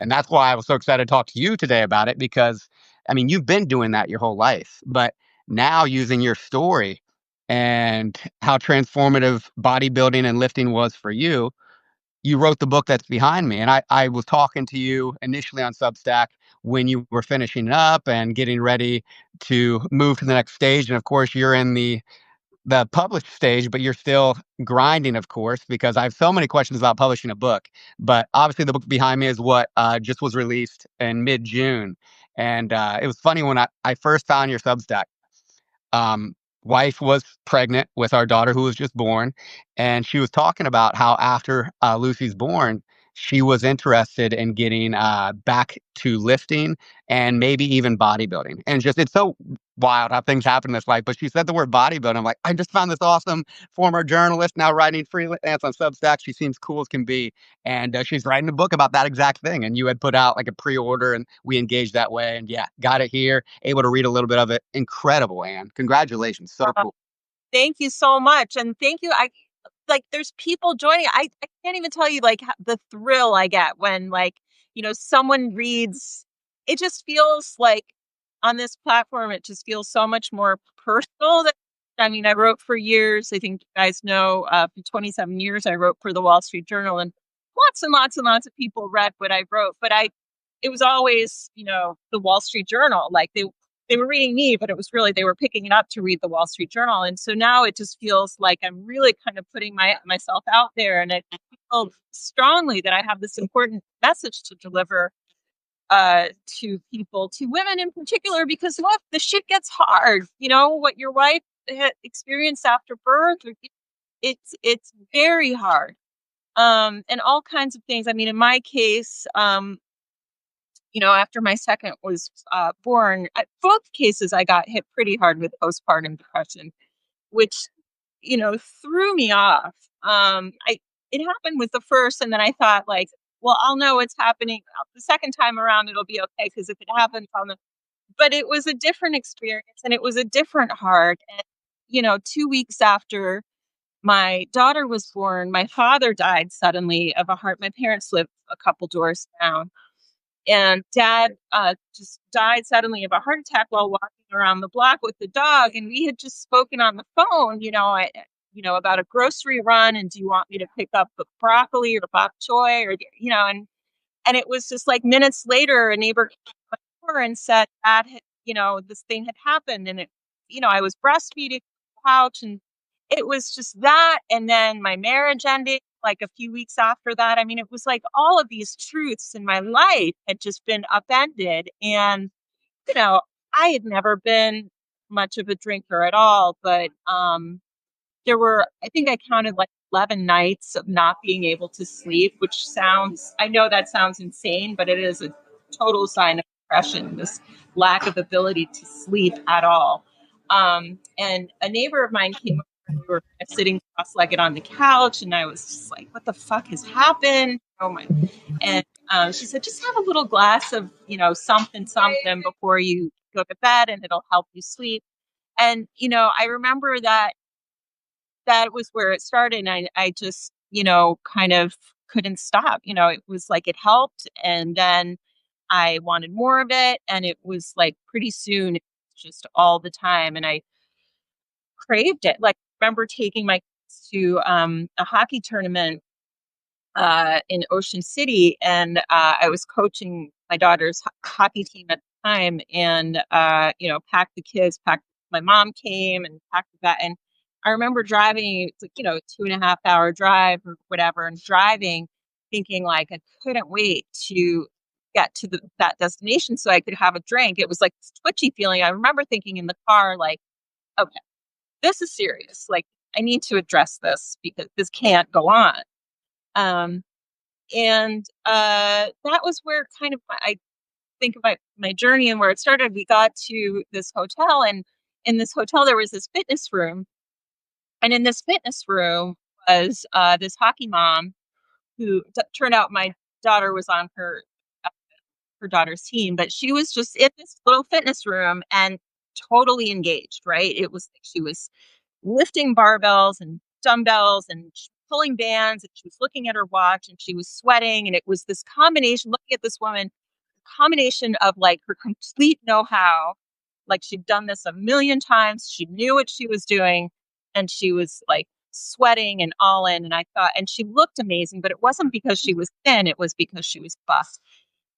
And that's why I was so excited to talk to you today about it because, I mean, you've been doing that your whole life, but now using your story and how transformative bodybuilding and lifting was for you, you wrote the book that's behind me. And I was talking to you initially on Substack when you were finishing up and getting ready to move to the next stage. And of course, you're in the published stage, but you're still grinding, of course, because I have so many questions about publishing a book. But obviously, the book behind me is what just was released in mid June. And it was funny when I first found your Substack. um, Wife was pregnant with our daughter who was just born, and she was talking about how after Lucy's born, she was interested in getting back to lifting and maybe even bodybuilding. And just it's so wild how things happen in this life. But she said the word bodybuilding. I'm like, I just found this awesome former journalist now writing freelance on Substack. She seems cool as can be, and she's writing a book about that exact thing. And you had put out like a pre-order, and we engaged that way. And yeah, got it here, able to read a little bit of it. Incredible, Anne. Congratulations. So Uh, cool. Thank you so much, and thank you. I like there's people joining. I can't even tell you like the thrill I get when like someone reads. It just feels like on this platform, it just feels so much more personal. I mean, I wrote for years. I think you guys know for 27 years, I wrote for the Wall Street Journal, and lots and lots of people read what I wrote. But it was always the Wall Street Journal. Like they were reading me, but it was really they were picking it up to read the Wall Street Journal. And so now it just feels like I'm really kind of putting myself out there, and I feel strongly that I have this important message to deliver to people, to women in particular, because look, the shit gets hard. You know what your wife had experienced after birth. It's very hard, and all kinds of things. I mean, in my case, after my second was born, both cases I got hit pretty hard with postpartum depression, which threw me off. I It happened with the first, and then I thought like, well, I'll know what's happening the second time around. It'll be okay because if it happens on the, but it was a different experience, and it was a different heart. And 2 weeks after my daughter was born, my father died suddenly of a heart. My parents lived a couple doors down, and dad just died suddenly of a heart attack while walking around the block with the dog. And we had just spoken on the phone, about a grocery run. And do you want me to pick up the broccoli or bok choy and it was just like minutes later, a neighbor came to my door and said that this thing had happened. And I was breastfeeding on the couch, and it was just that. And then my marriage ended like a few weeks after that. I mean, it was like all of these truths in my life had just been upended. And, you know, I had never been much of a drinker at all, but there were, I think I counted like 11 nights of not being able to sleep, which I know that sounds insane, but it is a total sign of depression, this lack of ability to sleep at all. And a neighbor of mine came over, and we were sitting cross-legged on the couch, and I was just like, what the fuck has happened? Oh my. And she said, just have a little glass of, something before you go to bed, and it'll help you sleep. And, I remember that was where it started. And I just, kind of couldn't stop. It was like it helped. And then I wanted more of it. And it was like pretty soon, it was just all the time. And I craved it. Like, I remember taking my kids to a hockey tournament in Ocean City. And I was coaching my daughter's hockey team at the time. And, packed the kids, my mom came and packed that. And I remember driving, it's like, 2.5 hour drive or whatever, and driving, thinking like I couldn't wait to get to that destination so I could have a drink. It was like this twitchy feeling. I remember thinking in the car, like, okay, this is serious. Like, I need to address this because this can't go on. Um, and that was where kind of I think about my journey and where it started. We got to this hotel, and in this hotel, there was this fitness room. And in this fitness room was this hockey mom who turned out my daughter was on uh, her daughter's team, but she was just in this little fitness room and totally engaged, right? It was like she was lifting barbells and dumbbells and pulling bands and she was looking at her watch and she was sweating. And it was this combination, looking at this woman, combination of like her complete know-how, like she'd done this a million times, she knew what she was doing, and she was like sweating and all in. And I thought, and she looked amazing, but it wasn't because she was thin, it was because she was buff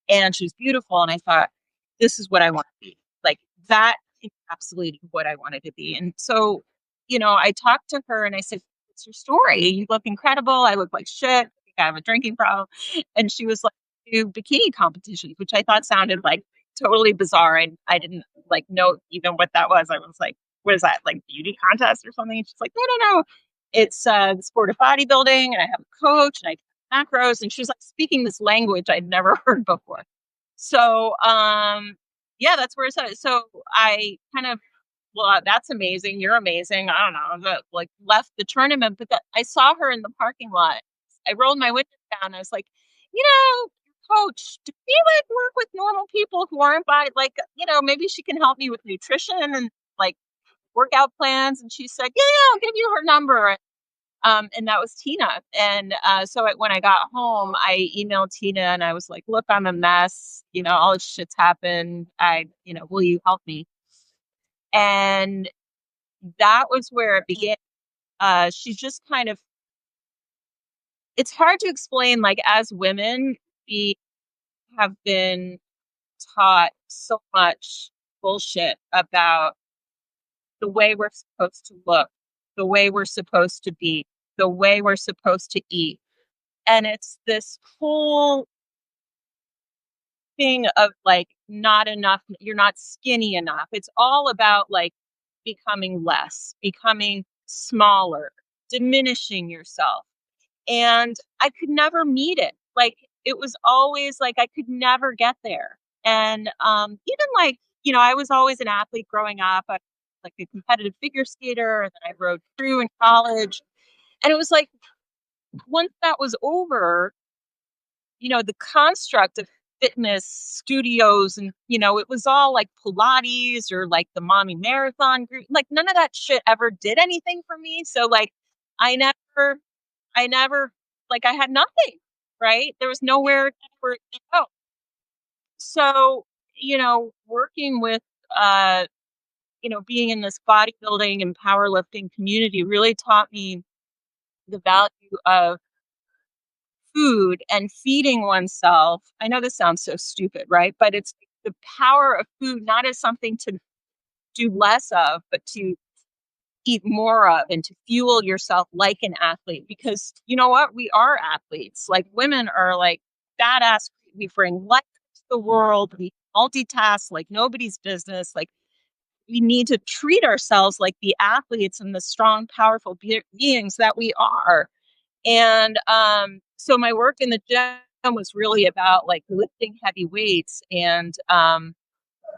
and she was beautiful. And I thought, this is what I want to be. Like that encapsulated what I wanted to be. And so, I talked to her and I said, what's your story? You look incredible. I look like shit. I think I have a drinking problem. And she was like, do bikini competitions, which I thought sounded like totally bizarre. I didn't like know even what that was. I was like, what is that? Like beauty contest or something? And she's like, no, no, no. It's the sport of bodybuilding, and I have a coach and I macros. And she was like speaking this language I'd never heard before. So, yeah, that's where it's at. So I kind of, well, that's amazing. You're amazing. I don't know, like left the tournament, but I saw her in the parking lot. I rolled my window down. I was like, coach, do we like work with normal people who aren't by like, maybe she can help me with nutrition and like workout plans. And she said, yeah, I'll give you her number. And that was Tina. And when I got home, I emailed Tina and I was like, look, I'm a mess. All this shit's happened. Will you help me? And that was where it began. She's just kind of, it's hard to explain. Like, as women, we have been taught so much bullshit about the way we're supposed to look, the way we're supposed to be, the way we're supposed to eat. And it's this whole thing of like, not enough, you're not skinny enough. It's all about like becoming less, becoming smaller, diminishing yourself. And I could never meet it. Like, it was always like I could never get there. And even like, I was always an athlete growing up. I was like a competitive figure skater, and then I rode through in college. And it was like once that was over, the construct of fitness studios and, it was all like Pilates or like the mommy marathon group. Like none of that shit ever did anything for me. So like I never, I never, like I had nothing, right? There was nowhere for it to go. So, working with, being in this bodybuilding and powerlifting community really taught me the value of food and feeding oneself. I know this sounds so stupid, right? But it's the power of food, not as something to do less of, but to eat more of and to fuel yourself like an athlete. Because you know what? We are athletes. Like women are like badass. We bring life to the world. We multitask like nobody's business. Like we need to treat ourselves like the athletes and the strong, powerful beings that we are. And so my work in the gym was really about like lifting heavy weights and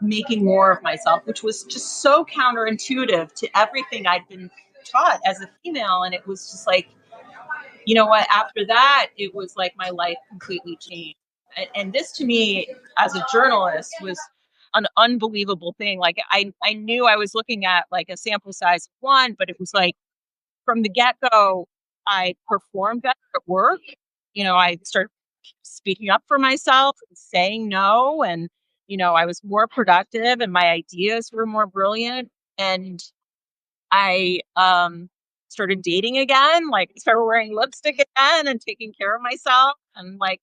making more of myself, which was just so counterintuitive to everything I'd been taught as a female. And it was just like, you know what, after that, it was like my life completely changed. And this to me, as a journalist, was an unbelievable thing. Like I knew I was looking at like a sample size of one, but it was like, from the get-go, I performed better at work. I started speaking up for myself and saying no. And, I was more productive and my ideas were more brilliant. And I started dating again, like started wearing lipstick again and taking care of myself. And like,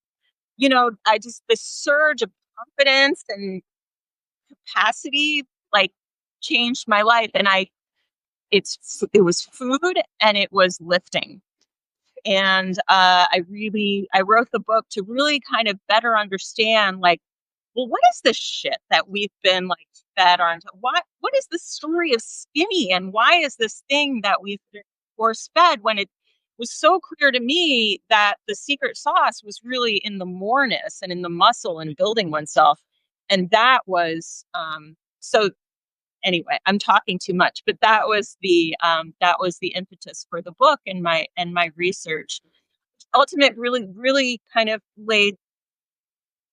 I just, this surge of confidence and capacity, like changed my life. And it was food and it was lifting. And I wrote the book to really kind of better understand, like, well, what is this shit that we've been like fed on? What is the story of skinny, and why is this thing that we've been force fed, when it was so clear to me that the secret sauce was really in the moreness and in the muscle and building oneself. And that was so anyway, I'm talking too much, but that was the impetus for the book and my research. Ultimate really kind of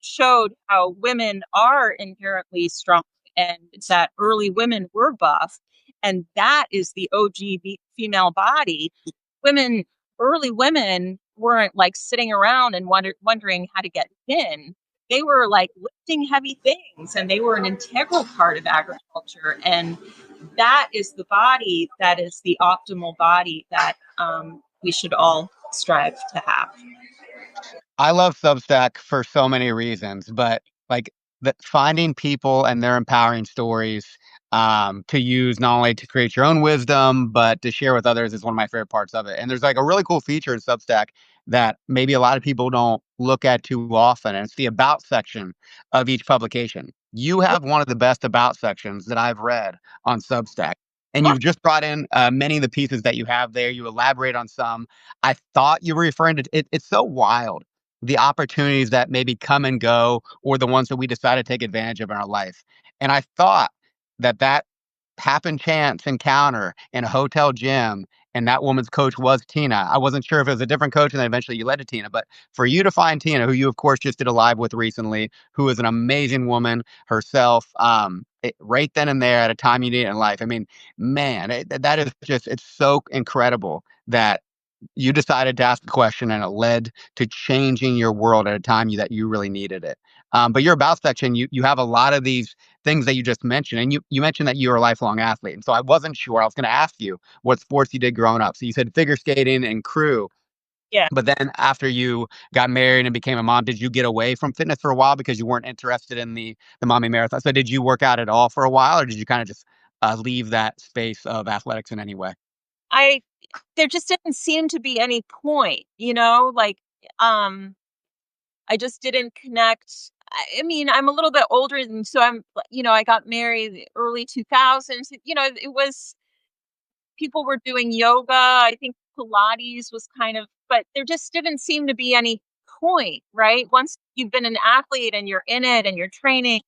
showed how women are inherently strong, and that early women were buff, and that is the OG female body. Women early women weren't like sitting around and wondering how to get thin. They were like lifting heavy things, and they were an integral part of agriculture. And that is the body that is the optimal body that we should all strive to have. I love Substack for so many reasons, but like finding people and their empowering stories to use not only to create your own wisdom, but to share with others is one of my favorite parts of it. And there's like a really cool feature in Substack that maybe a lot of people don't look at too often, and it's the about section of each publication. You have one of the best about sections that I've read on Substack. And you've just brought in many of the pieces that you have there. You elaborate on some. I thought you were referring to it. It's so wild the opportunities that maybe come and go or the ones that we decide to take advantage of in our life. And I thought that that happen chance encounter in a hotel gym and that woman's coach was Tina. I wasn't sure if it was a different coach and then eventually you led to Tina, but for you to find Tina, who you of course just did a live with recently, who is an amazing woman herself, right then and there at a time you need it in life. I mean, man, that is just, it's so incredible that you decided to ask the question and it led to changing your world at a time that you really needed it. But your about section, you have a lot of these things that you just mentioned, and you mentioned that you were a lifelong athlete, and so I wasn't sure. I was going to ask you what sports you did growing up. So you said figure skating and crew, Yeah. but then after you got married and became a mom, did you get away from fitness for a while because you weren't interested in the mommy marathon? So did you work out at all for a while, or did you kind of just leave that space of athletics in any way? I There just didn't seem to be any point, like um I just didn't connect. I mean, I'm a little bit older than, so I got married early 2000s. It was, people were doing yoga. I think Pilates was kind of, but there just didn't seem to be any point, right? Once you've been an athlete and you're in it and you're training,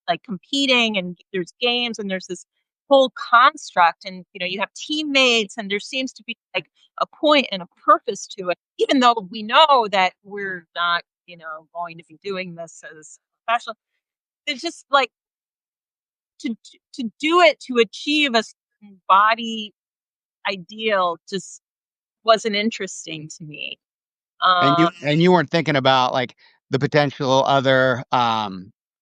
like competing, and there's games and there's this whole construct, and you have teammates, and there seems to be like a point and a purpose to it, even though we know that we're not going to be doing this as professional. It's just like to do it to achieve a certain body ideal just wasn't interesting to me. um And you weren't thinking about, like, the potential other,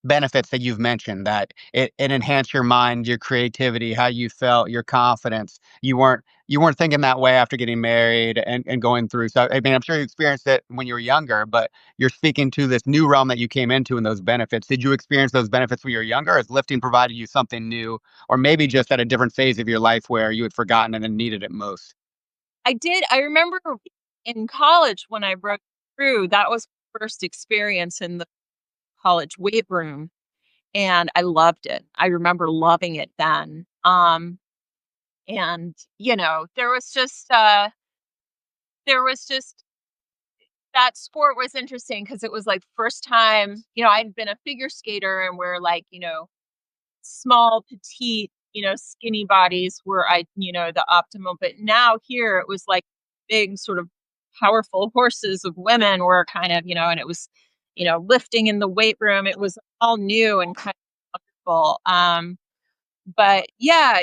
benefits that you've mentioned, that it enhanced your mind, your creativity, how you felt, your confidence. You weren't thinking that way after getting married and going through, so, I mean, I'm sure you experienced it when you were younger, but you're speaking to this new realm that you came into and those benefits. Did you experience those benefits when you were younger? Or has lifting provided you something new, or maybe just at a different phase of your life where you had forgotten and then needed it most? I remember in college when I broke through, that was my first experience in the college weight room, and I loved it. I remember loving it then. And there was just that sport was interesting because it was like first time, I'd been a figure skater, and we're like, small, petite, skinny bodies were the optimal. But now here it was like big sort of powerful horses of women were kind of, and it was, lifting in the weight room. It was all new and kind of wonderful. But yeah,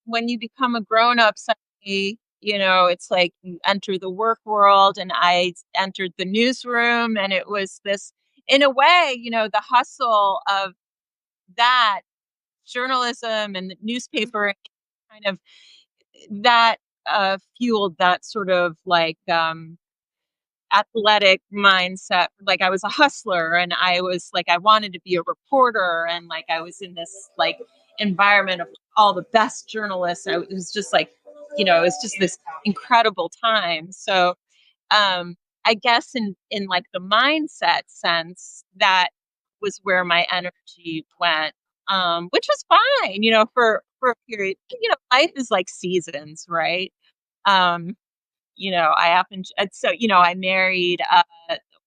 when you become a grown up suddenly, it's like you enter the work world, and I entered the newsroom, and it was this, in a way, the hustle of that journalism and the newspaper kind of that fueled that sort of like athletic mindset. Like I was a hustler, and I was like, I wanted to be a reporter, and like I was in this like environment of all the best journalists. It was just like, it was just this incredible time. So I guess in like the mindset sense, that was where my energy went, which was fine, for a period. Life is like seasons, right? Um, I happened, so I married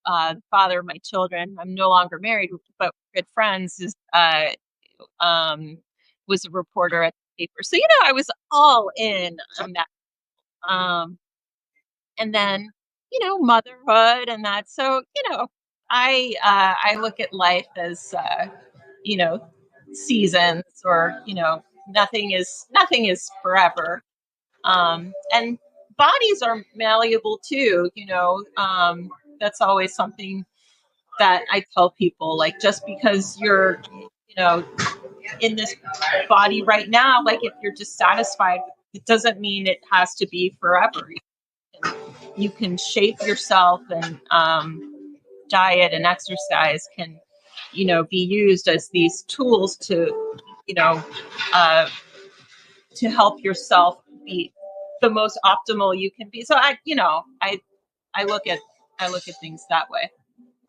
the father of my children. I'm no longer married, but good friends. Is was a reporter at the paper, so I was all in on that. Um, and then motherhood and that. So I look at life as you know seasons, or nothing is forever. And bodies are malleable too, that's always something that I tell people, like, just because you're, in this body right now, like, if you're dissatisfied, it doesn't mean it has to be forever. You can shape yourself, and diet and exercise can, be used as these tools you know, uh, to help yourself be the most optimal you can be. So I look at things that way.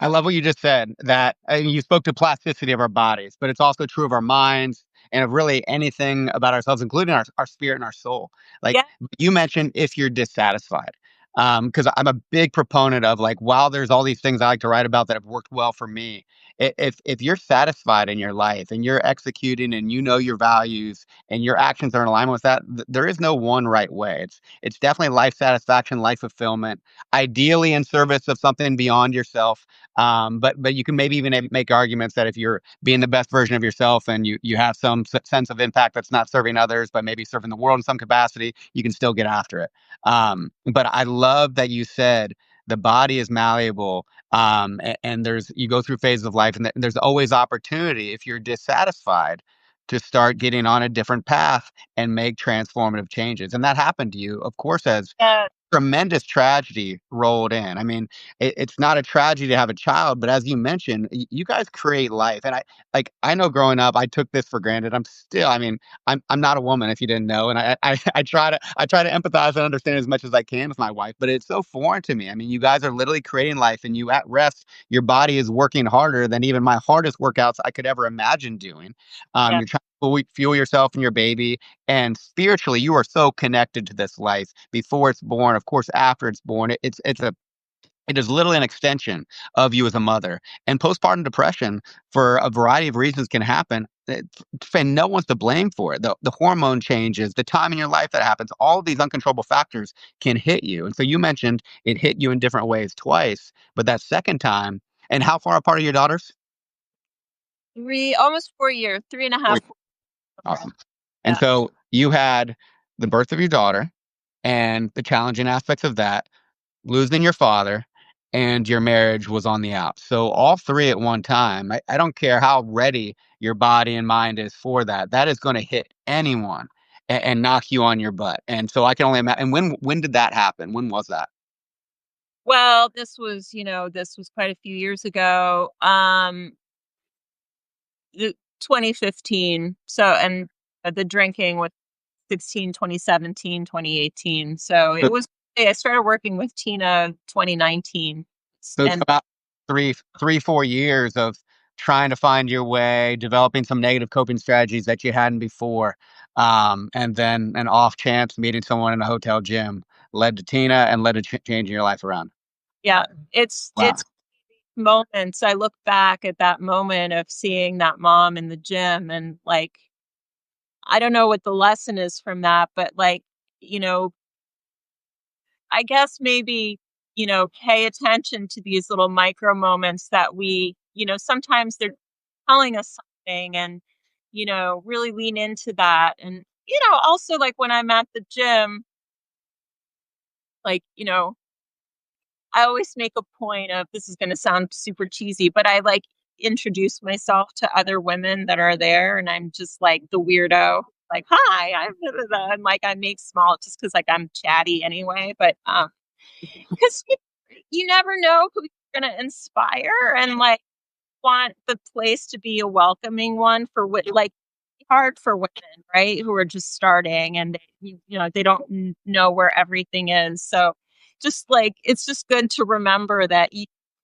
I love what you just said that you spoke to plasticity of our bodies, but it's also true of our minds and of really anything about ourselves, including our spirit and our soul. Like Yeah. you mentioned, if you're dissatisfied, because I'm a big proponent of like, while there's all these things I like to write about that have worked well for me, if you're satisfied in your life and you're executing and you know your values and your actions are in alignment with that, there is no one right way. It's definitely life satisfaction, life fulfillment, ideally in service of something beyond yourself, but you can maybe even make arguments that if you're being the best version of yourself and you have some sense of impact that's not serving others, but maybe serving the world in some capacity, you can still get after it. But I love that you said the body is malleable, and there's you go through phases of life, and there's always opportunity if you're dissatisfied to start getting on a different path and make transformative changes. And that happened to you, of course, as Yeah. tremendous tragedy rolled in. I mean, it's not a tragedy to have a child, but as you mentioned, you guys create life. And I know growing up, I took this for granted. I mean, I'm not a woman if you didn't know. And I try to empathize and understand as much as I can with my wife, but it's so foreign to me. I mean, you guys are literally creating life and you at rest, your body is working harder than even my hardest workouts I could ever imagine doing. Yeah. You're trying to fuel yourself and your baby, and spiritually, you are so connected to this life before it's born. Of course, after it's born, it is literally an extension of you as a mother. And postpartum depression, for a variety of reasons, can happen. And no one's to blame for it. The hormone changes, the time in your life that happens, all of these uncontrollable factors can hit you. And so you mentioned it hit you in different ways twice, but that second time, and how far apart are your daughters? Almost 4 years, three and a Four. half. Awesome. And Yeah. so you had the birth of your daughter and the challenging aspects of that, losing your father, and your marriage was on the out. So all three at one time. I don't care how ready your body and mind is for that. That is going to hit anyone and knock you on your butt. And so I can only imagine. And when did that happen? When was that? Well, this was quite a few years ago. 2015. So, and the drinking was 16, 2017, 2018. So So, I started working with Tina 2019. so it's And about 4 years of trying to find your way, developing some negative coping strategies that you hadn't before, and then an off chance meeting someone in a hotel gym led to Tina and led to changing your life around. yeah, it's Wow. moments. I look back at that moment of seeing that mom in the gym, and like, I don't know what the lesson is from that, but like, you know, I guess maybe, pay attention to these little micro moments that sometimes they're telling us something, and, really lean into that. And, also, like, when I'm at the gym, like, I always make a point of, this is going to sound super cheesy, but I like introduce myself to other women that are there. And I'm just like the weirdo, like, hi, I'm blah, blah, blah," and like I make small just because like I'm chatty anyway. But because you never know who you're gonna inspire, and like want the place to be a welcoming one for what, like, hard for women, right, who are just starting, and they don't know where everything is. So just like, it's just good to remember that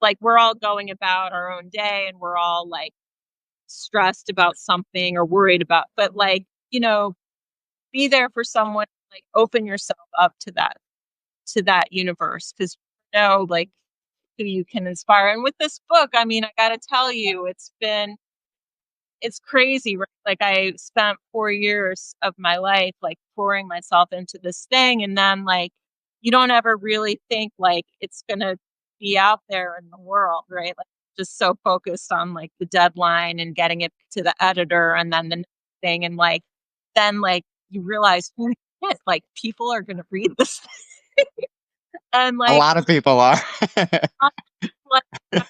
like, we're all going about our own day, and we're all like stressed about something or worried about, but like, be there for someone, like open yourself up to that universe, because like, who you can inspire. And with this book, I mean, I got to tell you, it's crazy, right? Like, I spent 4 years of my life like pouring myself into this thing, and then like, you don't ever really think like it's gonna be out there in the world, right? Like, just so focused on like the deadline and getting it to the editor, and then the next thing, and like, then like you realize, holy shit, like people are gonna read this. And A like, lot of people are. I'm like,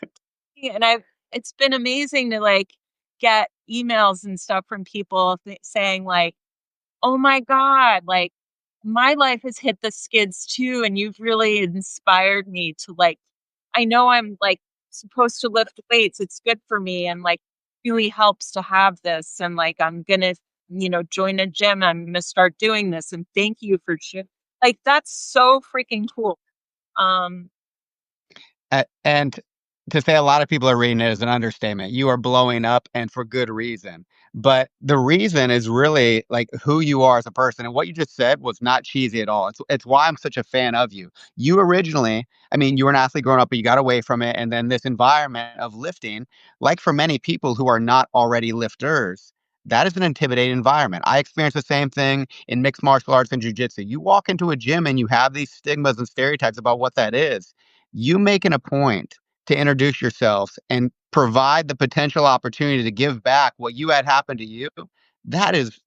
and I've it's been amazing to like get emails and stuff from people saying like, "Oh my god, like my life has hit the skids too, and you've really inspired me to like I know I'm like supposed to lift weights. It's good for me and like really helps to have this. And like I'm gonna, join a gym. I'm gonna start doing this. And thank you for like that's so freaking cool. Um, And to say a lot of people are reading it is an understatement. You are blowing up and for good reason. But the reason is really like who you are as a person. And what you just said was not cheesy at all. It's why I'm such a fan of you. You originally, I mean, you were an athlete growing up, but you got away from it. And then this environment of lifting, like for many people who are not already lifters, that is an intimidating environment. I experienced the same thing in mixed martial arts and jujitsu. You walk into a gym and you have these stigmas and stereotypes about what that is. You making a point to introduce yourselves and provide the potential opportunity to give back what you had happen to you, that is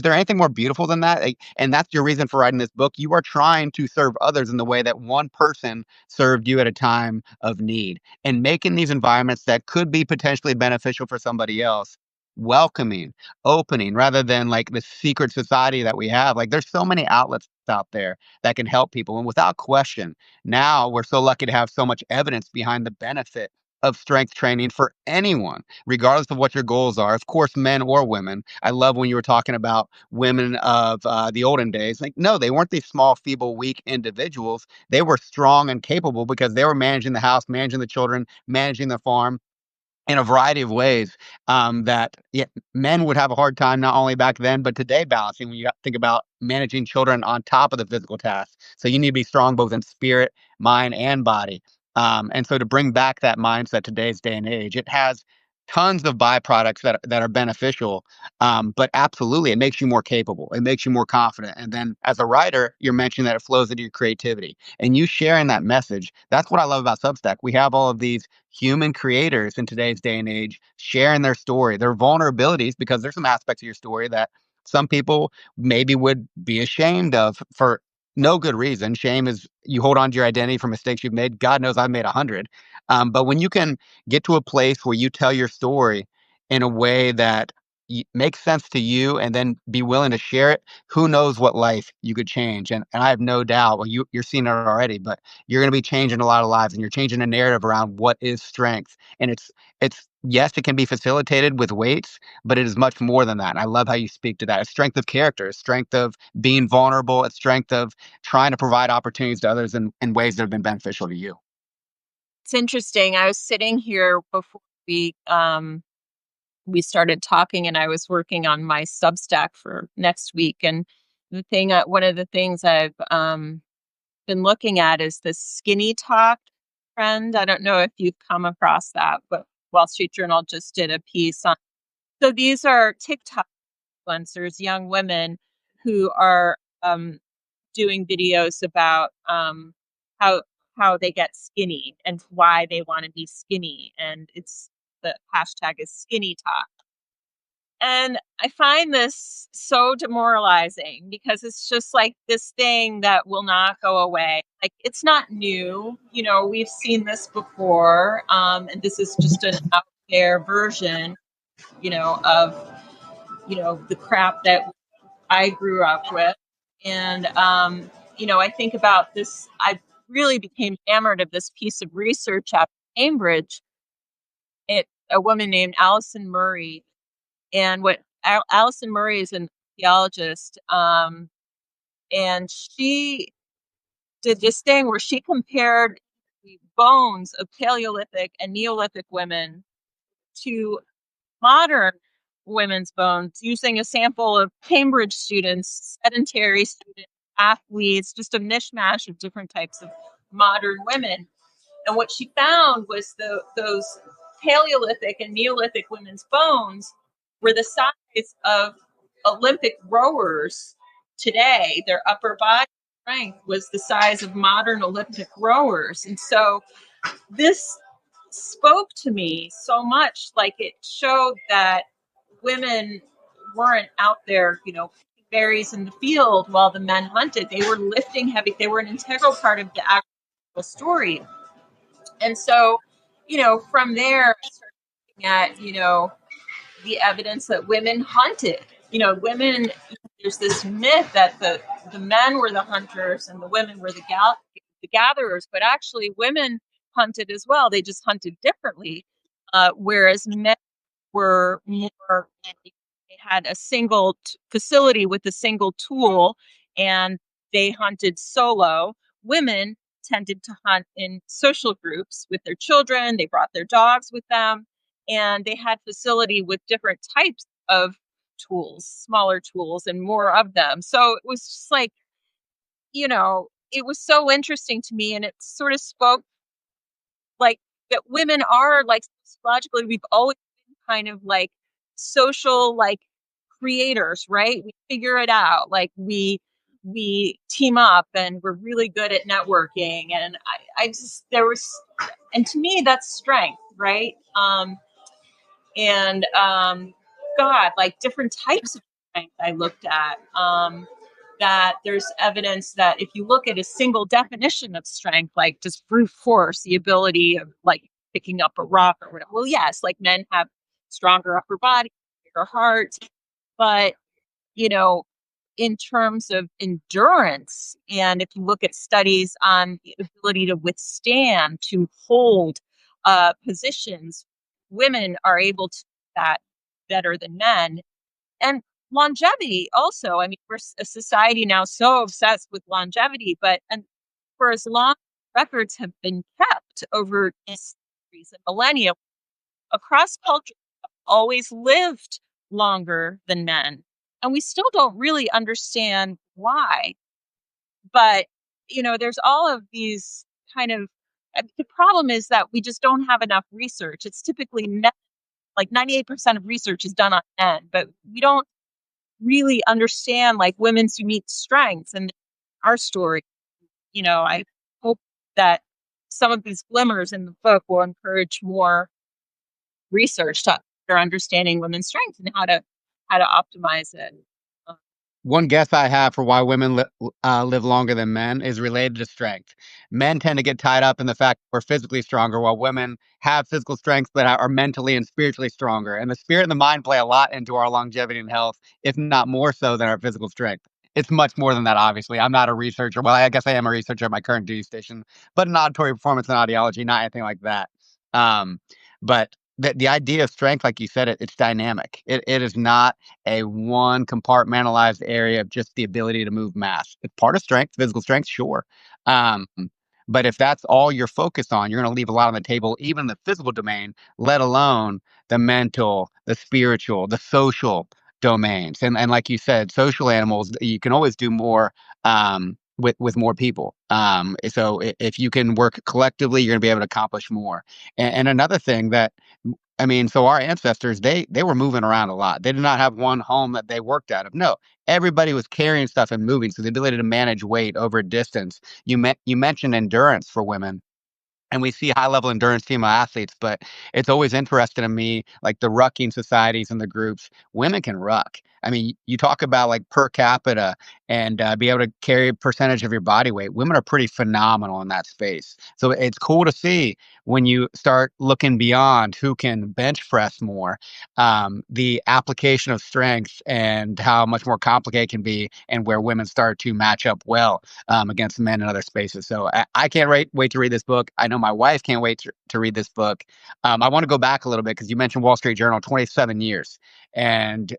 there anything more beautiful than that? Like, and that's your reason for writing this book. You are trying to serve others in the way that one person served you at a time of need and making these environments that could be potentially beneficial for somebody else welcoming, opening, rather than like the secret society that we have. Like there's so many outlets out there that can help people. And without question, now we're so lucky to have so much evidence behind the benefit of strength training for anyone, regardless of what your goals are. Of course, men or women. I love when you were talking about women of the olden days. Like, no, they weren't these small, feeble, weak individuals. They were strong and capable because they were managing the house, managing the children, managing the farm in a variety of ways that yeah, men would have a hard time not only back then but today balancing when you think about managing children on top of the physical tasks. So you need to be strong both in spirit, mind, and body. And so to bring back that mindset today's day and age, it has tons of byproducts that are beneficial. But absolutely, it makes you more capable. It makes you more confident. And then as a writer, you're mentioning that it flows into your creativity and you sharing that message. That's what I love about Substack. We have all of these human creators in today's day and age sharing their story, their vulnerabilities, because there's some aspects of your story that some people maybe would be ashamed of for no good reason. Shame is you hold on to your identity for mistakes you've made. God knows I've made 100. But when you can get to a place where you tell your story in a way that makes sense to you and then be willing to share it, who knows what life you could change. And I have no doubt, well, you're seeing it already, but you're going to be changing a lot of lives and you're changing a narrative around what is strength. And it's yes, it can be facilitated with weights, but it is much more than that. And I love how you speak to that. It's strength of character, it's strength of being vulnerable, it's strength of trying to provide opportunities to others in ways that have been beneficial to you. it's interesting. I was sitting here before we started talking, and I was working on my Substack for next week. And one of the things I've been looking at is the skinny talk trend. I don't know if you've come across that, but Wall Street Journal just did a piece on. So these are TikTok influencers, young women who are doing videos about how how they get skinny and why they want to be skinny, and it's the hashtag is skinny talk. And I find this so demoralizing because it's just like this thing that will not go away. Like it's not new. We've seen this before. And this is just an out there version, of, the crap that I grew up with. And, I think about this. I really became enamored of this piece of research at Cambridge. A woman named Alison Murray, and what Alison Murray is an archaeologist, and she did this thing where she compared the bones of Paleolithic and Neolithic women to modern women's bones using a sample of Cambridge students, sedentary students, athletes, just a mishmash of different types of modern women. And what she found was those Paleolithic and Neolithic women's bones were the size of Olympic rowers today. Their upper body strength was the size of modern Olympic rowers. And so this spoke to me so much. Like it showed that women weren't out there, berries in the field while the men hunted. They were lifting heavy. They were an integral part of the actual story. And so, from there, I started looking at, the evidence that women hunted. Women, there's this myth that the men were the hunters and the women were the gatherers, but actually women hunted as well. They just hunted differently. Whereas men were more, they had a single facility with a single tool, and they hunted solo. Women tended to hunt in social groups with their children. They brought their dogs with them, and they had facility with different types of tools, smaller tools, and more of them. So it was just like, it was so interesting to me, and it sort of spoke like that women are like sociologically, we've always been kind of like social, like creators, right? We figure it out. Like we team up and we're really good at networking. And I just there was and to me that's strength, right? And God, like different types of strength I looked at. That there's evidence that if you look at a single definition of strength, like just brute force, the ability of like picking up a rock or whatever. Well, yes, like men have stronger upper body, bigger hearts, but you know, in terms of endurance, and if you look at studies on the ability to withstand, to hold positions, women are able to do that better than men. And longevity also, I mean, we're a society now so obsessed with longevity, but and for as long records have been kept over centuries and millennia, across culture always lived longer than men. And we still don't really understand why. But, there's all of these kind of the problem is that we just don't have enough research. It's typically men, like 98% of research is done on men, but we don't really understand like women's unique strengths and our story. I hope that some of these glimmers in the book will encourage more research to better understanding women's strengths and how to optimize it. Uh, One guess I have for why women live longer than men is related to strength. Men tend to get tied up in the fact we're physically stronger, while women have physical strengths but are mentally and spiritually stronger. And the spirit and the mind play a lot into our longevity and health, if not more so than our physical strength. It's much more than that, obviously. I'm not a researcher. Well, I guess I am a researcher at my current duty station, but in auditory performance and audiology, not anything like that. Um, but the idea of strength, like you said, it's dynamic. It is not a one compartmentalized area of just the ability to move mass. It's part of strength, physical strength, sure. Um, but if that's all you're focused on, you're going to leave a lot on the table, even in the physical domain, let alone the mental, the spiritual, the social domains. And like you said, social animals, you can always do more with more people. So if you can work collectively, you're going to be able to accomplish more. And another thing that I mean, so our ancestors, they were moving around a lot. They did not have one home that they worked out of. No, everybody was carrying stuff and moving. So the ability to manage weight over distance. You mentioned endurance for women, and we see high level endurance female athletes, but it's always interesting to me, like the rucking societies and the groups, women can ruck. I mean, you talk about like per capita and be able to carry a percentage of your body weight. Women are pretty phenomenal in that space. So it's cool to see when you start looking beyond who can bench press more, the application of strength and how much more complicated it can be, and where women start to match up well against men in other spaces. So I can't wait to read this book. I know my wife can't wait to read this book. I want to go back a little bit because you mentioned Wall Street Journal, 27 years. And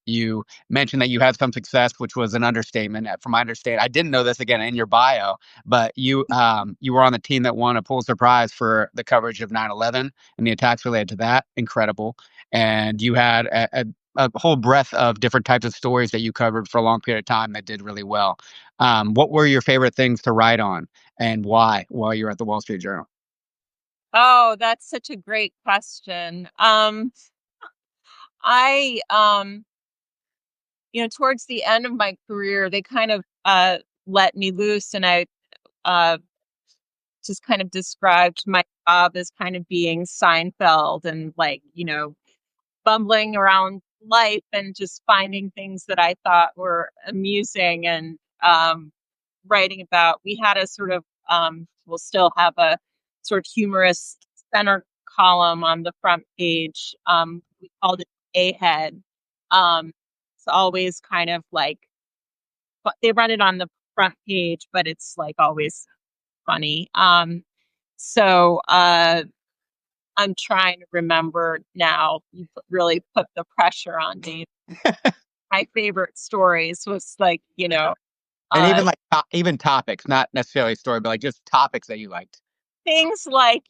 you mentioned that you had some success, which was an understatement. From my understanding, I didn't know this again in your bio, but you were on the team that won a Pulitzer Prize for the coverage of 9/11 and the attacks related to that. Incredible. And you had a whole breadth of different types of stories that you covered for a long period of time that did really well. What were your favorite things to write on and why while you were at the Wall Street Journal? oh, that's such a great question. I towards the end of my career, they kind of let me loose, and I uh just kind of described my job as kind of being Seinfeld and like, bumbling around life and just finding things that I thought were amusing and writing about. We had a sort of, we'll still have a sort of humorous center column on the front page. We called it A Head. It's always kind of like, but they run it on the front page, but it's like always funny. So I'm trying to remember now. You really put the pressure on me. My favorite stories was like, And uh, even like even topics, not necessarily a story, but like just topics that you liked. things like,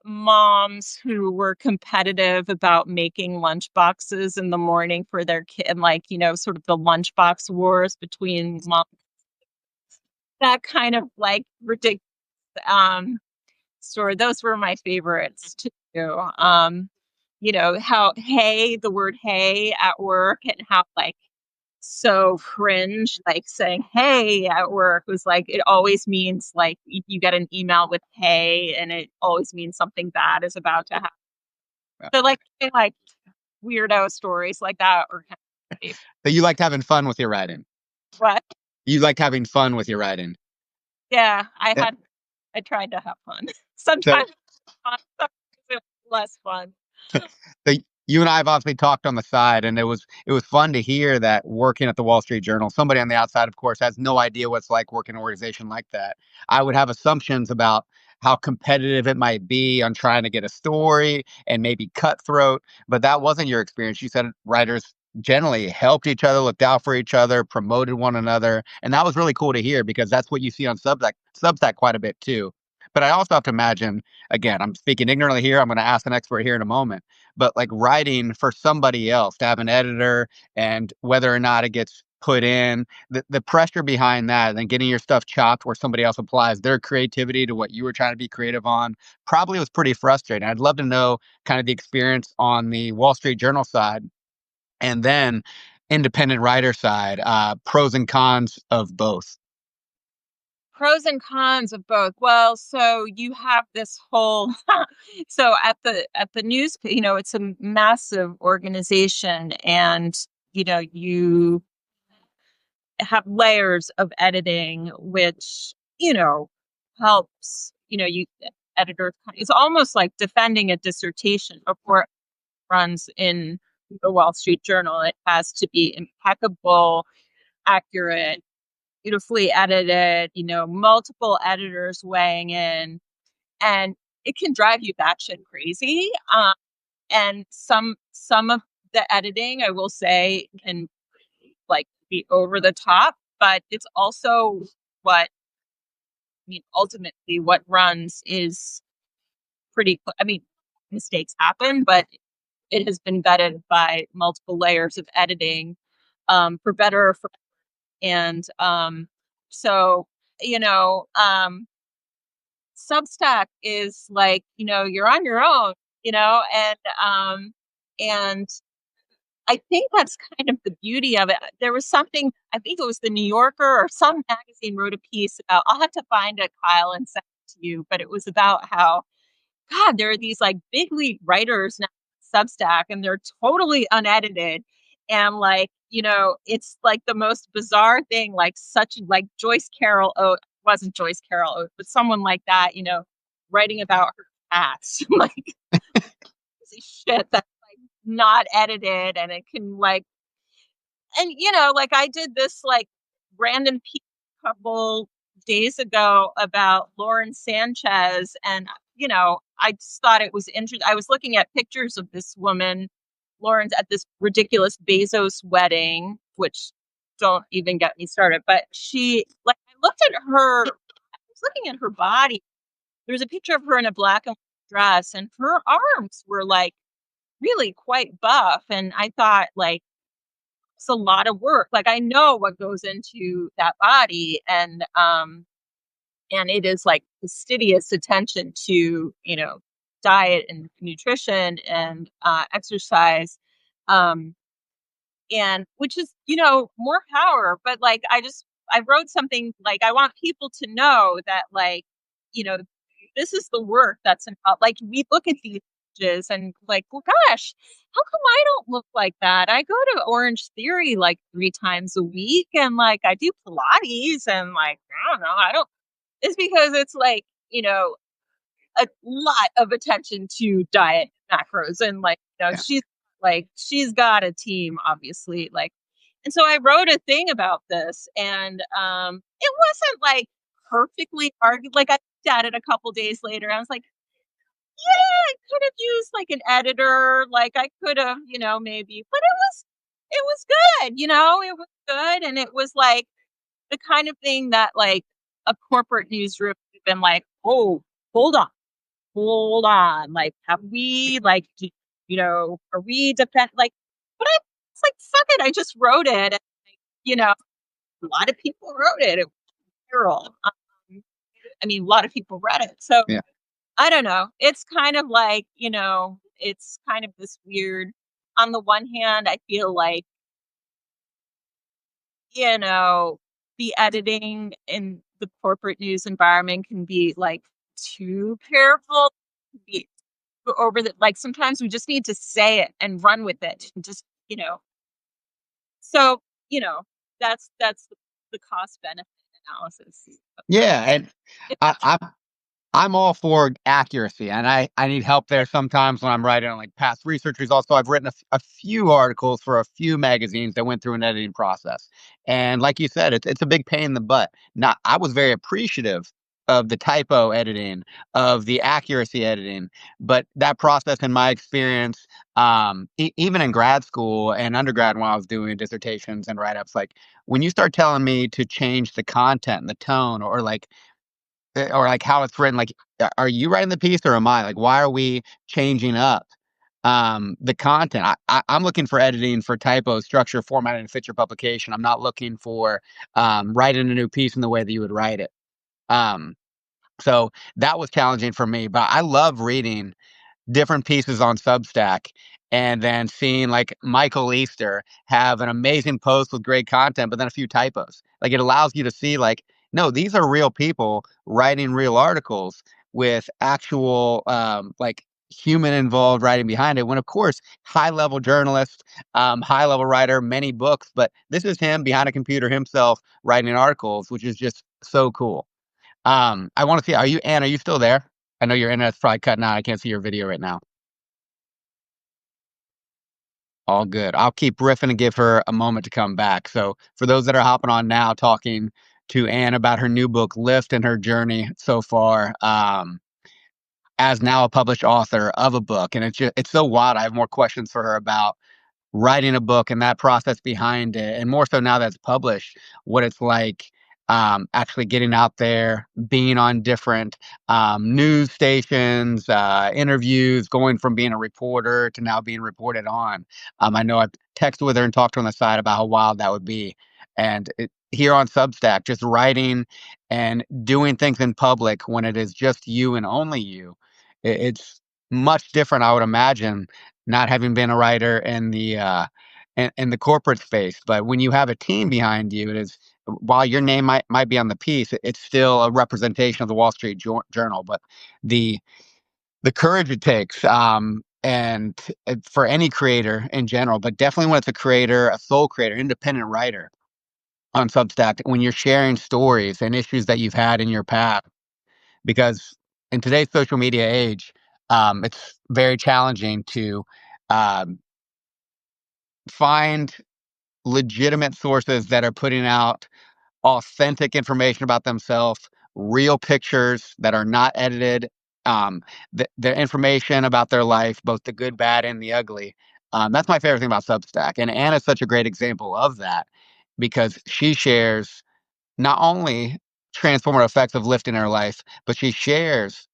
moms who were competitive about making lunch boxes in the morning for their kid, and like, sort of the lunchbox wars between mom, that kind of like ridiculous story. Those were my favorites to do. How hey, the word hey at work, and how like so cringe, like saying hey at work was like, it always means like you get an email with hey, and it always means something bad is about to happen. Yeah. So like weirdo stories like that or kind of So you liked having fun with your writing. what? You liked having fun with your writing. Yeah, Yeah. I tried to have fun. So Sometimes fun, sometimes it was less fun. So you and I have obviously talked on the side, and it was fun to hear that working at the Wall Street Journal, somebody on the outside, of course, has no idea what it's like working in an organization like that. I would have assumptions about how competitive it might be on trying to get a story and maybe cutthroat, but that wasn't your experience. You said writers generally helped each other, looked out for each other, promoted one another, and that was really cool to hear because that's what you see on Substack quite a bit too. But I also have to imagine, again, I'm speaking ignorantly here. I'm going to ask an expert here in a moment, but like writing for somebody else to have an editor and whether or not it gets put in the pressure behind that and then getting your stuff chopped where somebody else applies their creativity to what you were trying to be creative on probably was pretty frustrating. I'd love to know kind of the experience on the Wall Street Journal side and then independent writer side, pros and cons of both. Pros and cons of both. Well, so you have this whole so at the news, it's a massive organization, and you have layers of editing, which helps. You editors. It's almost like defending a dissertation before it runs in the Wall Street Journal. It has to be impeccable, accurate, beautifully edited, multiple editors weighing in, and it can drive you batshit crazy. And some of the editing, I will say, can like be over the top, but it's also what ultimately what runs is pretty. I mean, mistakes happen, but it has been vetted by multiple layers of editing, for better or for and so you know um Substack is like, you're on your own, and I think that's kind of the beauty of it. There was something, I think it was the New Yorker or some magazine wrote a piece about, I'll have to find it, Kyle, and send it to you, but it was about how, God, there are these like big league writers now on Substack, and they're totally unedited. And like, it's like the most bizarre thing, like such like Joyce Carol Oates, wasn't Joyce Carol Oates, but someone like that, writing about her cats. Like crazy shit that's like not edited, and it can like, and like I did this like random piece a couple days ago about Lauren Sanchez, and I just thought it was interesting. I was looking at pictures of this woman, Lauren's at this ridiculous Bezos wedding, which don't even get me started. But she, like, I looked at her, I was looking at her body. There's a picture of her in a black and white dress, and her arms were like really quite buff. And I thought, like, it's a lot of work. Like I know what goes into that body, and it is like fastidious attention to, diet and nutrition and exercise. Um and which is, more power, but like I wrote something like, I want people to know that, like, you know, this is the work that's involved. Like we look at these messages and like, well, gosh, how come I don't look like that? I go to Orange Theory like 3 times a week and like I do Pilates and like, I don't know, I don't, it's because it's like, a lot of attention to diet macros and like, Yeah. she's got a team, obviously. Like, and so I wrote a thing about this and it wasn't like perfectly argued. Like I looked at it a couple days later. I was like, yeah, I could have used like an editor, like I could have, maybe, but it was good, it was good. And it was like the kind of thing that like a corporate newsroom would have been like, oh, hold on like, have we like, are we defend like, but I it's like, fuck it, I just wrote it. And, a lot of people wrote it. It was viral. I mean, a lot of people read it. So Yeah. I don't know. It's kind of like, it's kind of this weird. On the one hand, I feel like, you know, the editing in the corporate news environment can be like too careful, be over the like sometimes we just need to say it and run with it and just, so, that's the cost benefit analysis of that. Yeah, and If I that's I'm I'm all for accuracy, and I need help there sometimes when I'm writing on, like, past research results. So I've written a few articles for a few magazines that went through an editing process, and like you said, it's a big pain in the butt. Not I was very appreciative of the typo editing, of the accuracy editing, but that process, in my experience, even in grad school and undergrad when I was doing dissertations and write-ups, like, when you start telling me to change the content and the tone or like how it's written, like, are you writing the piece or am I? Like, why are we changing up the content? I'm looking for editing for typos, structure, formatting to fit your publication. I'm not looking for writing a new piece in the way that you would write it. Um, so that was challenging for me, but I love reading different pieces on Substack and then seeing like Michael Easter have an amazing post with great content, but then a few typos. Like it allows you to see like, no, these are real people writing real articles with actual like human involved writing behind it. When of course, high level journalist, high level writer, many books, but this is him behind a computer himself writing articles, which is just so cool. I want to see, are you Anne, are you still there? I know your internet's probably cutting out. I can't see your video right now. All good. I'll keep riffing and give her a moment to come back. So, for those that are hopping on now, talking to Anne about her new book, Lift, and her journey so far, as now a published author of a book, and it's so wild. I have more questions for her about writing a book and that process behind it, and more so now that's published, what it's like actually getting out there, being on different news stations, interviews, going from being a reporter to now being reported on. I know I've texted with her and talked to her on the side about how wild that would be. And here on Substack, just writing and doing things in public when it is just you and only you, it's much different, I would imagine, not having been a writer in the corporate space. But when you have a team behind you, it is while your name might be on the piece, it's still a representation of the Wall Street Journal. But the the courage it takes, and for any creator in general, but definitely when it's a creator, a sole creator, independent writer on Substack, when you're sharing stories and issues that you've had in your past, because in today's social media age, it's very challenging to um, find legitimate sources that are putting out authentic information about themselves, real pictures that are not edited, the information about their life, both the good, bad, and the ugly. That's my favorite thing about Substack. And Anna's such a great example of that because she shares not only transformative effects of lifting her life, but she shares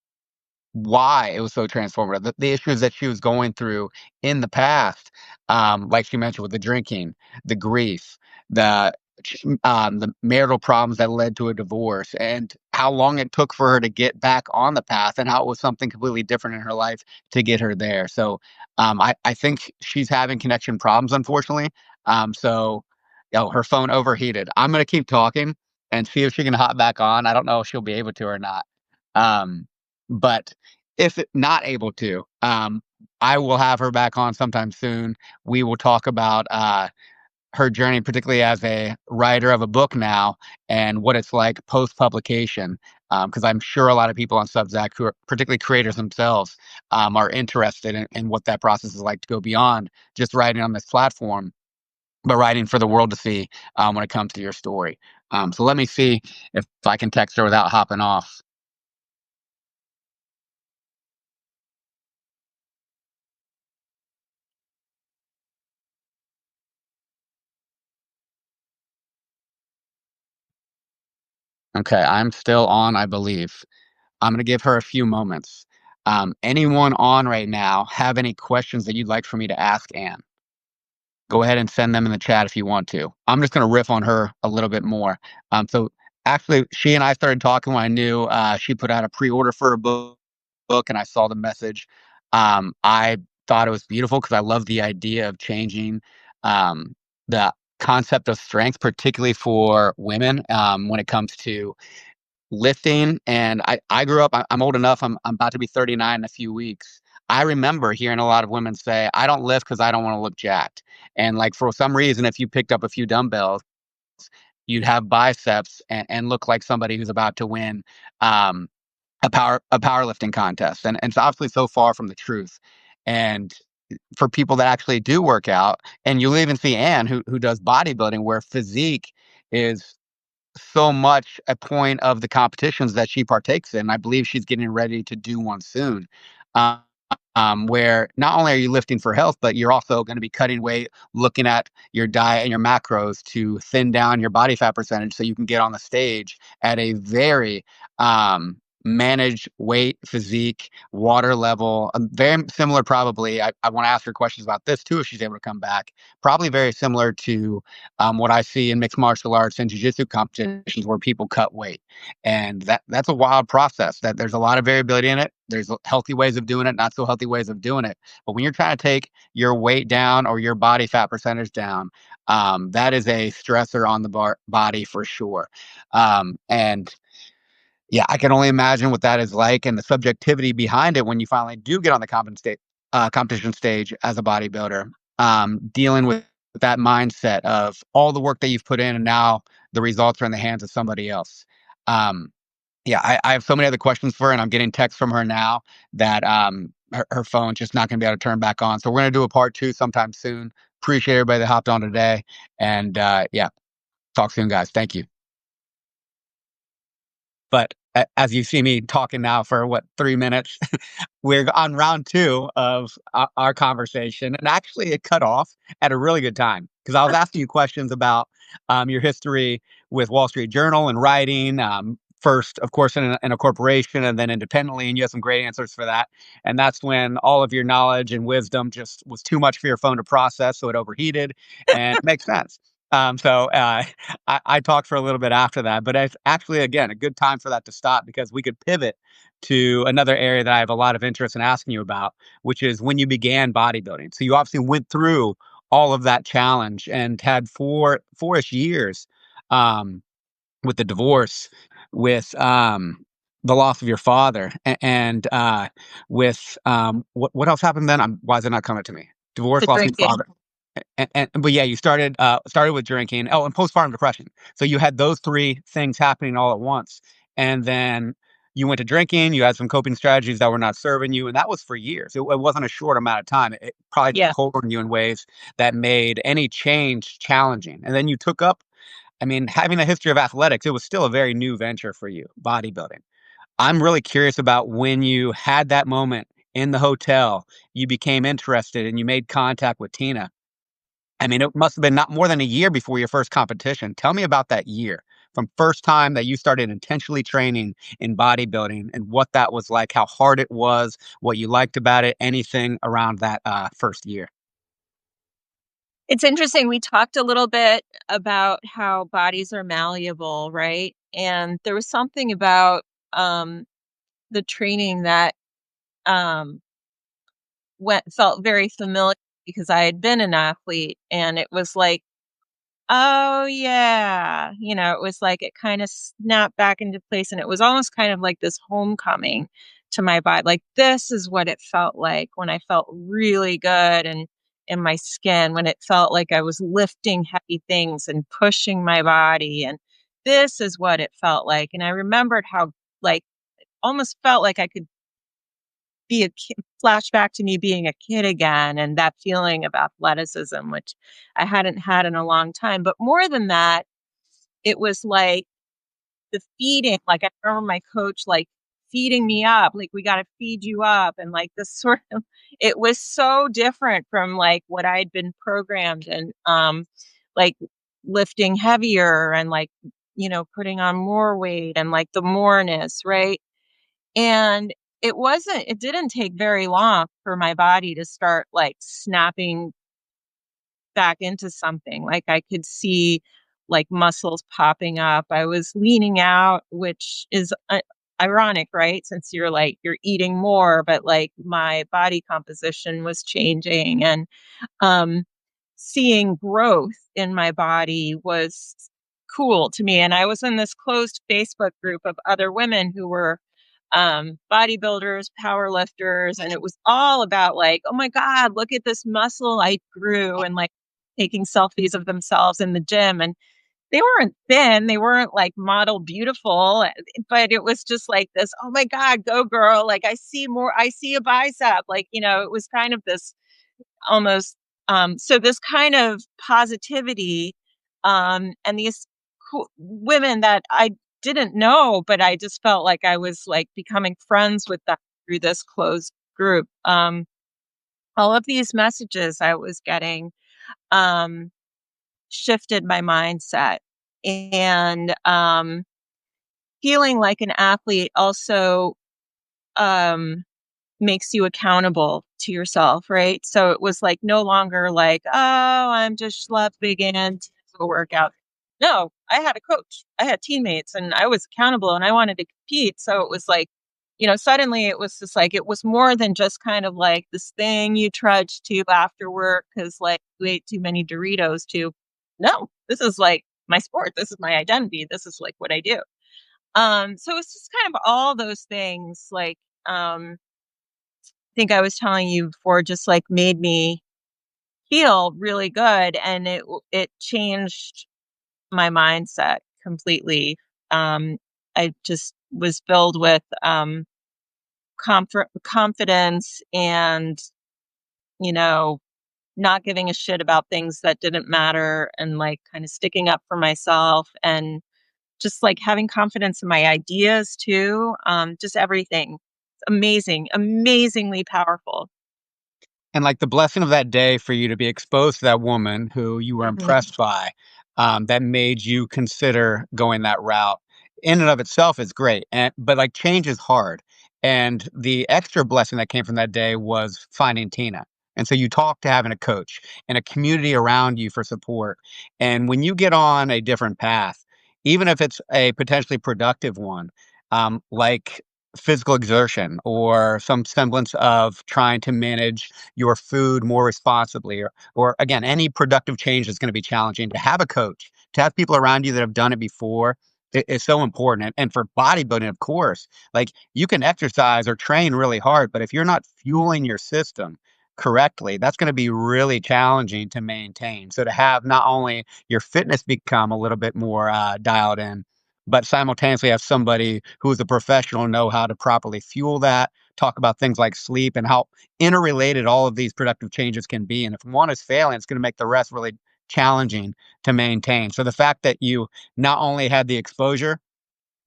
why it was so transformative, the issues that she was going through in the past, like she mentioned with the drinking, the grief, the the marital problems that led to a divorce, and how long it took for her to get back on the path, and how it was something completely different in her life to get her there. So, I think she's having connection problems, unfortunately. So, her phone overheated. I'm gonna keep talking and see if she can hop back on. I don't know if she'll be able to or not. Um, but if not able to, I will have her back on sometime soon. We will talk about her journey, particularly as a writer of a book now, and what it's like post publication. Because I'm sure a lot of people on Substack, who are particularly creators themselves, are interested in what that process is like to go beyond just writing on this platform, but writing for the world to see when it comes to your story. So let me see if I can text her without hopping off. Okay, I'm still on, I believe. I'm going to give her a few moments. Anyone on right now have any questions that you'd like for me to ask Anne? Go ahead and send them in the chat if you want to. I'm just going to riff on her a little bit more. So actually, she and I started talking when I knew she put out a pre-order for a book, and I saw the message. I thought it was beautiful because I love the idea of changing the concept of strength, particularly for women, when it comes to lifting. And I grew up, I'm old enough, I'm about to be 39 in a few weeks. I remember hearing a lot of women say, I don't lift because I don't want to look jacked. And like for some reason, if you picked up a few dumbbells, you'd have biceps and look like somebody who's about to win um, a powerlifting contest. And it's obviously so far from the truth. And for people that actually do work out, and you'll even see Anne who does bodybuilding, where physique is so much a point of the competitions that she partakes in. I believe she's getting ready to do one soon. Um, where not only are you lifting for health, but you're also going to be cutting weight, looking at your diet and your macros to thin down your body fat percentage so you can get on the stage at a very managed weight, physique, water level. Very similar, probably. I want to ask her questions about this too if she's able to come back. Probably very similar to what I see in mixed martial arts and jiu-jitsu competitions where people cut weight. And that's a wild process. That there's a lot of variability in it. There's healthy ways of doing it, not so healthy ways of doing it. But when you're trying to take your weight down or your body fat percentage down, that is a stressor on the body for sure. And yeah, I can only imagine what that is like and the subjectivity behind it when you finally do get on the competition stage as a bodybuilder, dealing with that mindset of all the work that you've put in and now the results are in the hands of somebody else. Um, yeah, I have so many other questions for her, and I'm getting texts from her now that her phone's just not going to be able to turn back on. So we're going to do a part two sometime soon. Appreciate everybody that hopped on today. And yeah, talk soon, guys. Thank you. But as you see me talking now for what, 3 minutes, we're on round two of our conversation. And actually, it cut off at a really good time because I was asking you questions about your history with Wall Street Journal and writing. First, of course, in a corporation and then independently. And you had some great answers for that. And that's when all of your knowledge and wisdom just was too much for your phone to process. So it overheated, and it makes sense. So I talked for a little bit after that, but it's actually, again, a good time for that to stop because we could pivot to another area that I have a lot of interest in asking you about, which is when you began bodybuilding. So you obviously went through all of that challenge and had four-ish years um, with the divorce, with the loss of your father, and with what else happened then? Why is it not coming to me? Divorce, The loss of your drinking. father, and but yeah, you started with drinking. Oh, and postpartum depression. So you had those three things happening all at once, and then you went to drinking. You had some coping strategies that were not serving you, and that was for years. It wasn't a short amount of time. It probably took Yeah. hold on you in ways that made any change challenging. And then you took up. I mean, having a history of athletics, it was still a very new venture for you, bodybuilding. I'm really curious about when you had that moment in the hotel, you became interested and you made contact with Tina. I mean, it must have been not more than a year before your first competition. Tell me about that year from first time that you started intentionally training in bodybuilding and what that was like, how hard it was, what you liked about it, anything around that first year. It's interesting. We talked a little bit about how bodies are malleable, right? And there was something about um, the training that um, felt very familiar because I had been an athlete, and it was like, oh yeah, it was like it kind of snapped back into place, and it was almost kind of like this homecoming to my body. Like, this is what it felt like when I felt really good and in my skin, when it felt like I was lifting heavy things and pushing my body. And this is what it felt like. And I remembered how, like, almost felt like I could be a kid, flashback to me being a kid again and that feeling of athleticism, which I hadn't had in a long time. But more than that, it was like the feeding, like, I remember my coach, like, feeding me up, like, "We gotta feed you up," and, like, this sort of it was so different from, like, what I'd been programmed and, like, lifting heavier and, like, putting on more weight and, like, the moreness, right? And it didn't take very long for my body to start, like, snapping back into something. Like, I could see, like, muscles popping up. I was leaning out, which is ironic, right? Since you're eating more, but, like, my body composition was changing and um, seeing growth in my body was cool to me. And I was in this closed Facebook group of other women who were bodybuilders, power lifters, and it was all about, like, oh my God, look at this muscle I grew, and, like, taking selfies of themselves in the gym. And they weren't thin, they weren't like model beautiful, but it was just like this, oh my God, go girl. Like, I see a bicep. Like, it was kind of this almost so this kind of positivity, and these cool women that I didn't know, but I just felt like I was, like, becoming friends with them through this closed group. All of these messages I was getting um shifted my mindset, and feeling like an athlete also um makes you accountable to yourself, right? So it was like no longer like, oh, I'm just schlepping in to a workout. No, I had a coach, I had teammates, and I was accountable and I wanted to compete. So it was like, suddenly it was just like, it was more than just kind of like this thing you trudge to after work because, like, you ate too many Doritos to, no, this is like my sport. This is my identity. This is like what I do. So it's just kind of all those things, like, think I was telling you before, just, like, made me feel really good, and it changed my mindset completely. I just was filled with, confidence and, you know, not giving a shit about things that didn't matter and, like, kinda sticking up for myself and just, like, having confidence in my ideas too, just everything. Amazing, amazingly powerful. And, like, the blessing of that day for you to be exposed to that woman who you were Mhm. impressed by, that made you consider going that route, in and of itself is great, but, like, change is hard, and the extra blessing that came from that day was finding Tina, and so you talked to having a coach and a community around you for support, and when you get on a different path, even if it's a potentially productive one, like physical exertion or some semblance of trying to manage your food more responsibly or again any productive change is going to be challenging to have a coach to have people around you that have done it before is so important and for bodybuilding of course like you can exercise or train really hard but if you're not fueling your system correctly that's going to be really challenging to maintain so to have not only your fitness become a little bit more dialed in but simultaneously have somebody who's a professional know how to properly fuel that talk about things like sleep and how interrelated all of these productive changes can be. And if one is failing, it's going to make the rest really challenging to maintain. So the fact that you not only had the exposure,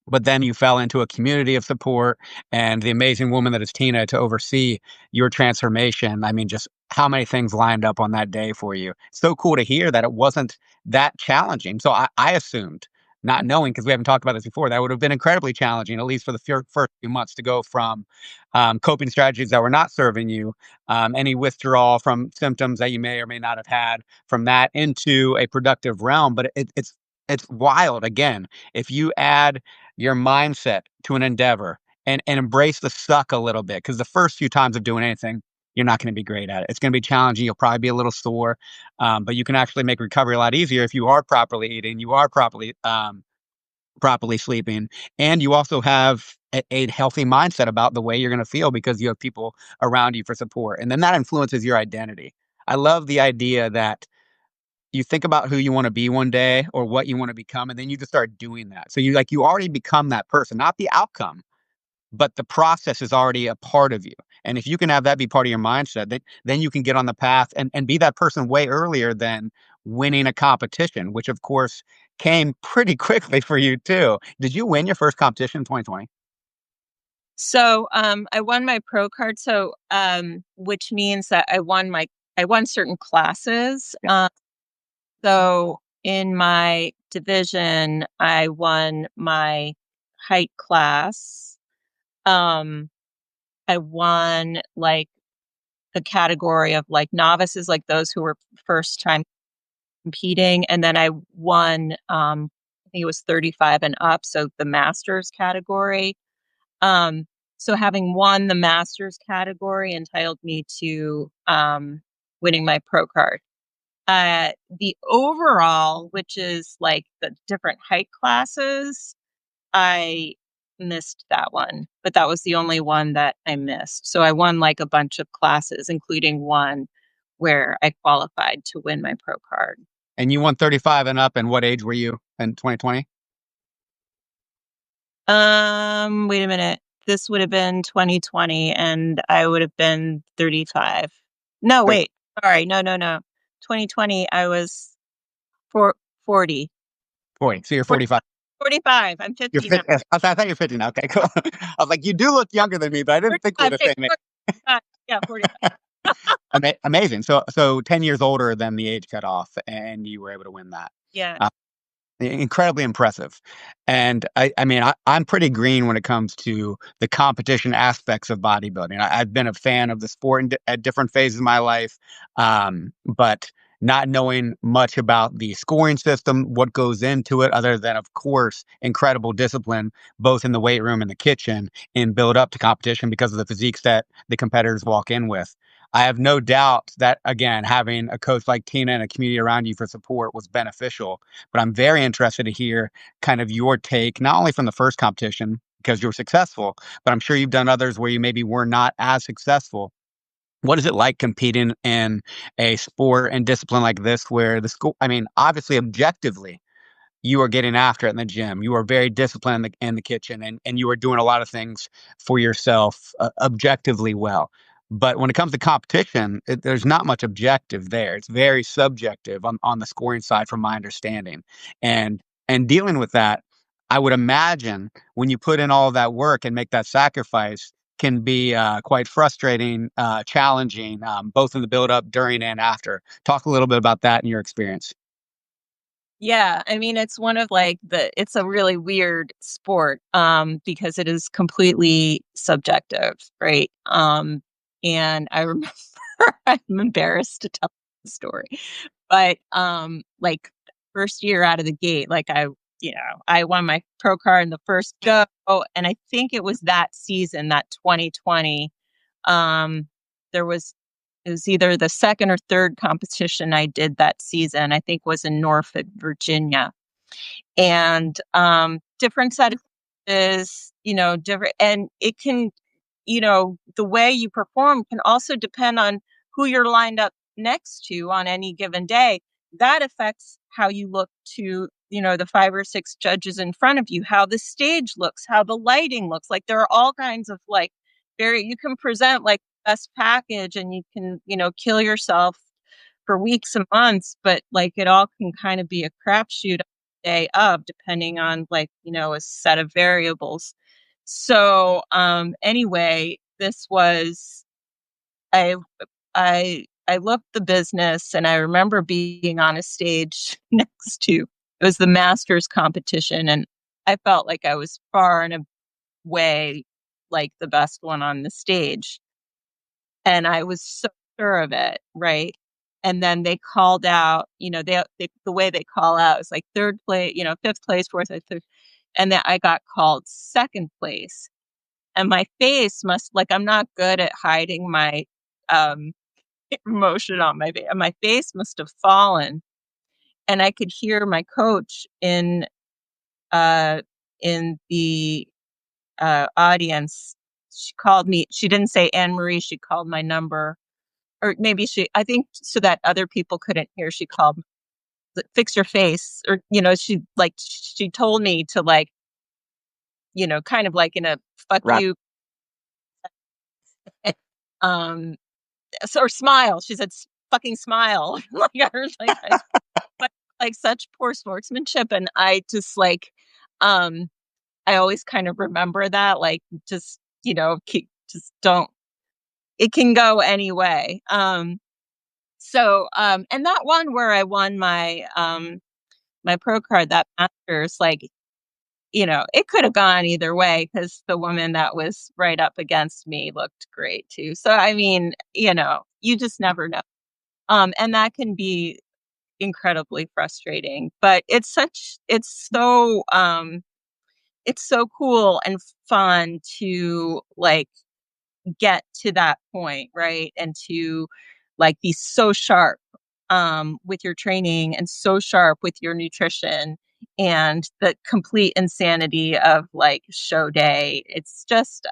but then you fell into a community of support and the amazing woman that is Tina to oversee your transformation. I mean, just how many things lined up on that day for you. So cool to hear that it wasn't that challenging. So I assumed, not knowing, because we haven't talked about this before, that would have been incredibly challenging, at least for the first few months, to go from coping strategies that were not serving you, any withdrawal from symptoms that you may or may not have had from that into a productive realm. But it's wild. Again, if you add your mindset to an endeavor and embrace the suck a little bit because the first few times of doing anything you're not going to be great at it. It's going to be challenging. You'll probably be a little sore, but you can actually make recovery a lot easier if you are properly eating, you are properly properly sleeping, and you also have a healthy mindset about the way you're going to feel because you have people around you for support, and then that influences your identity. I love the idea that you think about who you want to be one day or what you want to become, and then you just start doing that. So you already become that person, not the outcome, but the process is already a part of you. And if you can have that be part of your mindset, then you can get on the path and be that person way earlier than winning a competition, which of course came pretty quickly for you too. Did you win your first competition in 2020? So, I won my pro card, so, which means that I won certain classes. Yeah. So in my division, I won my height class. Um, I won, like, the category of, like, novices, like, those who were first time competing, and then I won, I think it was 35 and up, so the masters category. Um, so having won the masters category entitled me to, winning my pro card. The overall, which is, like, the different height classes, I missed that one, but that was the only one that I missed. So I won, like, a bunch of classes, including one where I qualified to win my pro card. And you won 35 and up, and what age were you in 2020? Wait a minute. This would have been 2020, and I would have been 35. No, wait. Sorry. No, no, no. 2020, I was four 40. 40. So you're 45. 45. 45. I'm You're 50 now. 50. I thought you're 50 now. Okay, cool. I was like, you do look younger than me, but I didn't think we're 45. the Hey, same age. 45. Yeah, 45. Amazing. So 10 years older than the age cutoff, and you were able to win that. Yeah. Uh, Incredibly impressive. And I mean, I'm pretty green when it comes to the competition aspects of bodybuilding. I've been a fan of the sport at different phases of my life, but not knowing much about the scoring system, what goes into it, other than, of course, incredible discipline, both in the weight room and the kitchen, and build up to competition because of the physiques that the competitors walk in with. I have no doubt that, again, having a coach like Tina and a community around you for support was beneficial, but I'm very interested to hear kind of your take, not only from the first competition because you were successful, but I'm sure you've done others where you maybe were not as successful. What is it like competing in a sport and discipline like this where the school, I mean, obviously, objectively, you are getting after it in the gym. You are very disciplined in the kitchen, and you are doing a lot of things for yourself objectively well. But when it comes to competition, there's not much objective there. It's very subjective on the scoring side, from my understanding. And and dealing with that, I would imagine when you put in all of that work and make that sacrifice can be quite frustrating, challenging, both in the build up, during, and after. Talk a little bit about that in your experience. Yeah, I mean, it's one of, like, the it's a really weird sport, because it is completely subjective, right? And I remember I'm embarrassed to tell the story, but, like, first year out of the gate, like, I won my pro card in the first go, and I think it was that season, that 2020, um, there was it was either the 2nd or 3rd competition I did that season, I think was in Norfolk, Virginia. And, different set of is, different, and it can, the way you perform can also depend on who you're lined up next to on any given day. That affects how you look to, the 5 or 6 judges in front of you, how the stage looks, how the lighting looks. Like, there are all kinds of, like, you can present, like, best package, and you can, kill yourself for weeks and months, but, like, it all can kind of be a crapshoot on the day of, depending on, like, a set of variables. So, anyway, this was I I loved the business, and I remember being on a stage next to it was the masters competition, and I felt like I was far and away, like, the best one on the stage, and I was so sure of it, right? And then they called out, the way they call out is like 3rd place, 5th place, 4th, 3rd, and then I got called 2nd place. And my face must, like, I'm not good at hiding my, um, emotion on my face, and my face must have fallen, and I could hear my coach in, uh, in the audience. She called me. She didn't say Anne Marie. She called my number, or maybe I think so that other people couldn't hear. She called, fix your face, or she told me to like, kind of like in a fuck Right. you, um, or smile. She said, fucking smile. Like I was like, but like such poor sportsmanship, and I just like, um, I always kind of remember that, like, just keep, just don't. It can go any way. And that one where I won my pro card, that Masters, like, it could have gone either way because the woman that was right up against me looked great too. So I mean, you just never know. And that can be incredibly frustrating, but it's so cool and fun to like get to that point, right? And to like be so sharp with your training and so sharp with your nutrition and the complete insanity of like show day. It's just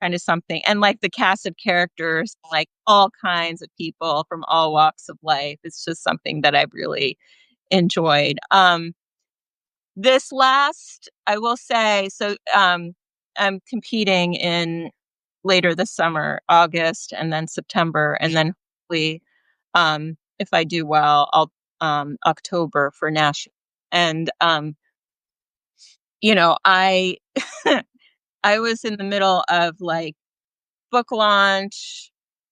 kind of something. And like the cast of characters, like all kinds of people from all walks of life. It's just something that I've really enjoyed. This last, I will say, so I'm competing in later this summer, August, and then September, and then hopefully, if I do well, I'll October for national. And I I was in the middle of like book launch,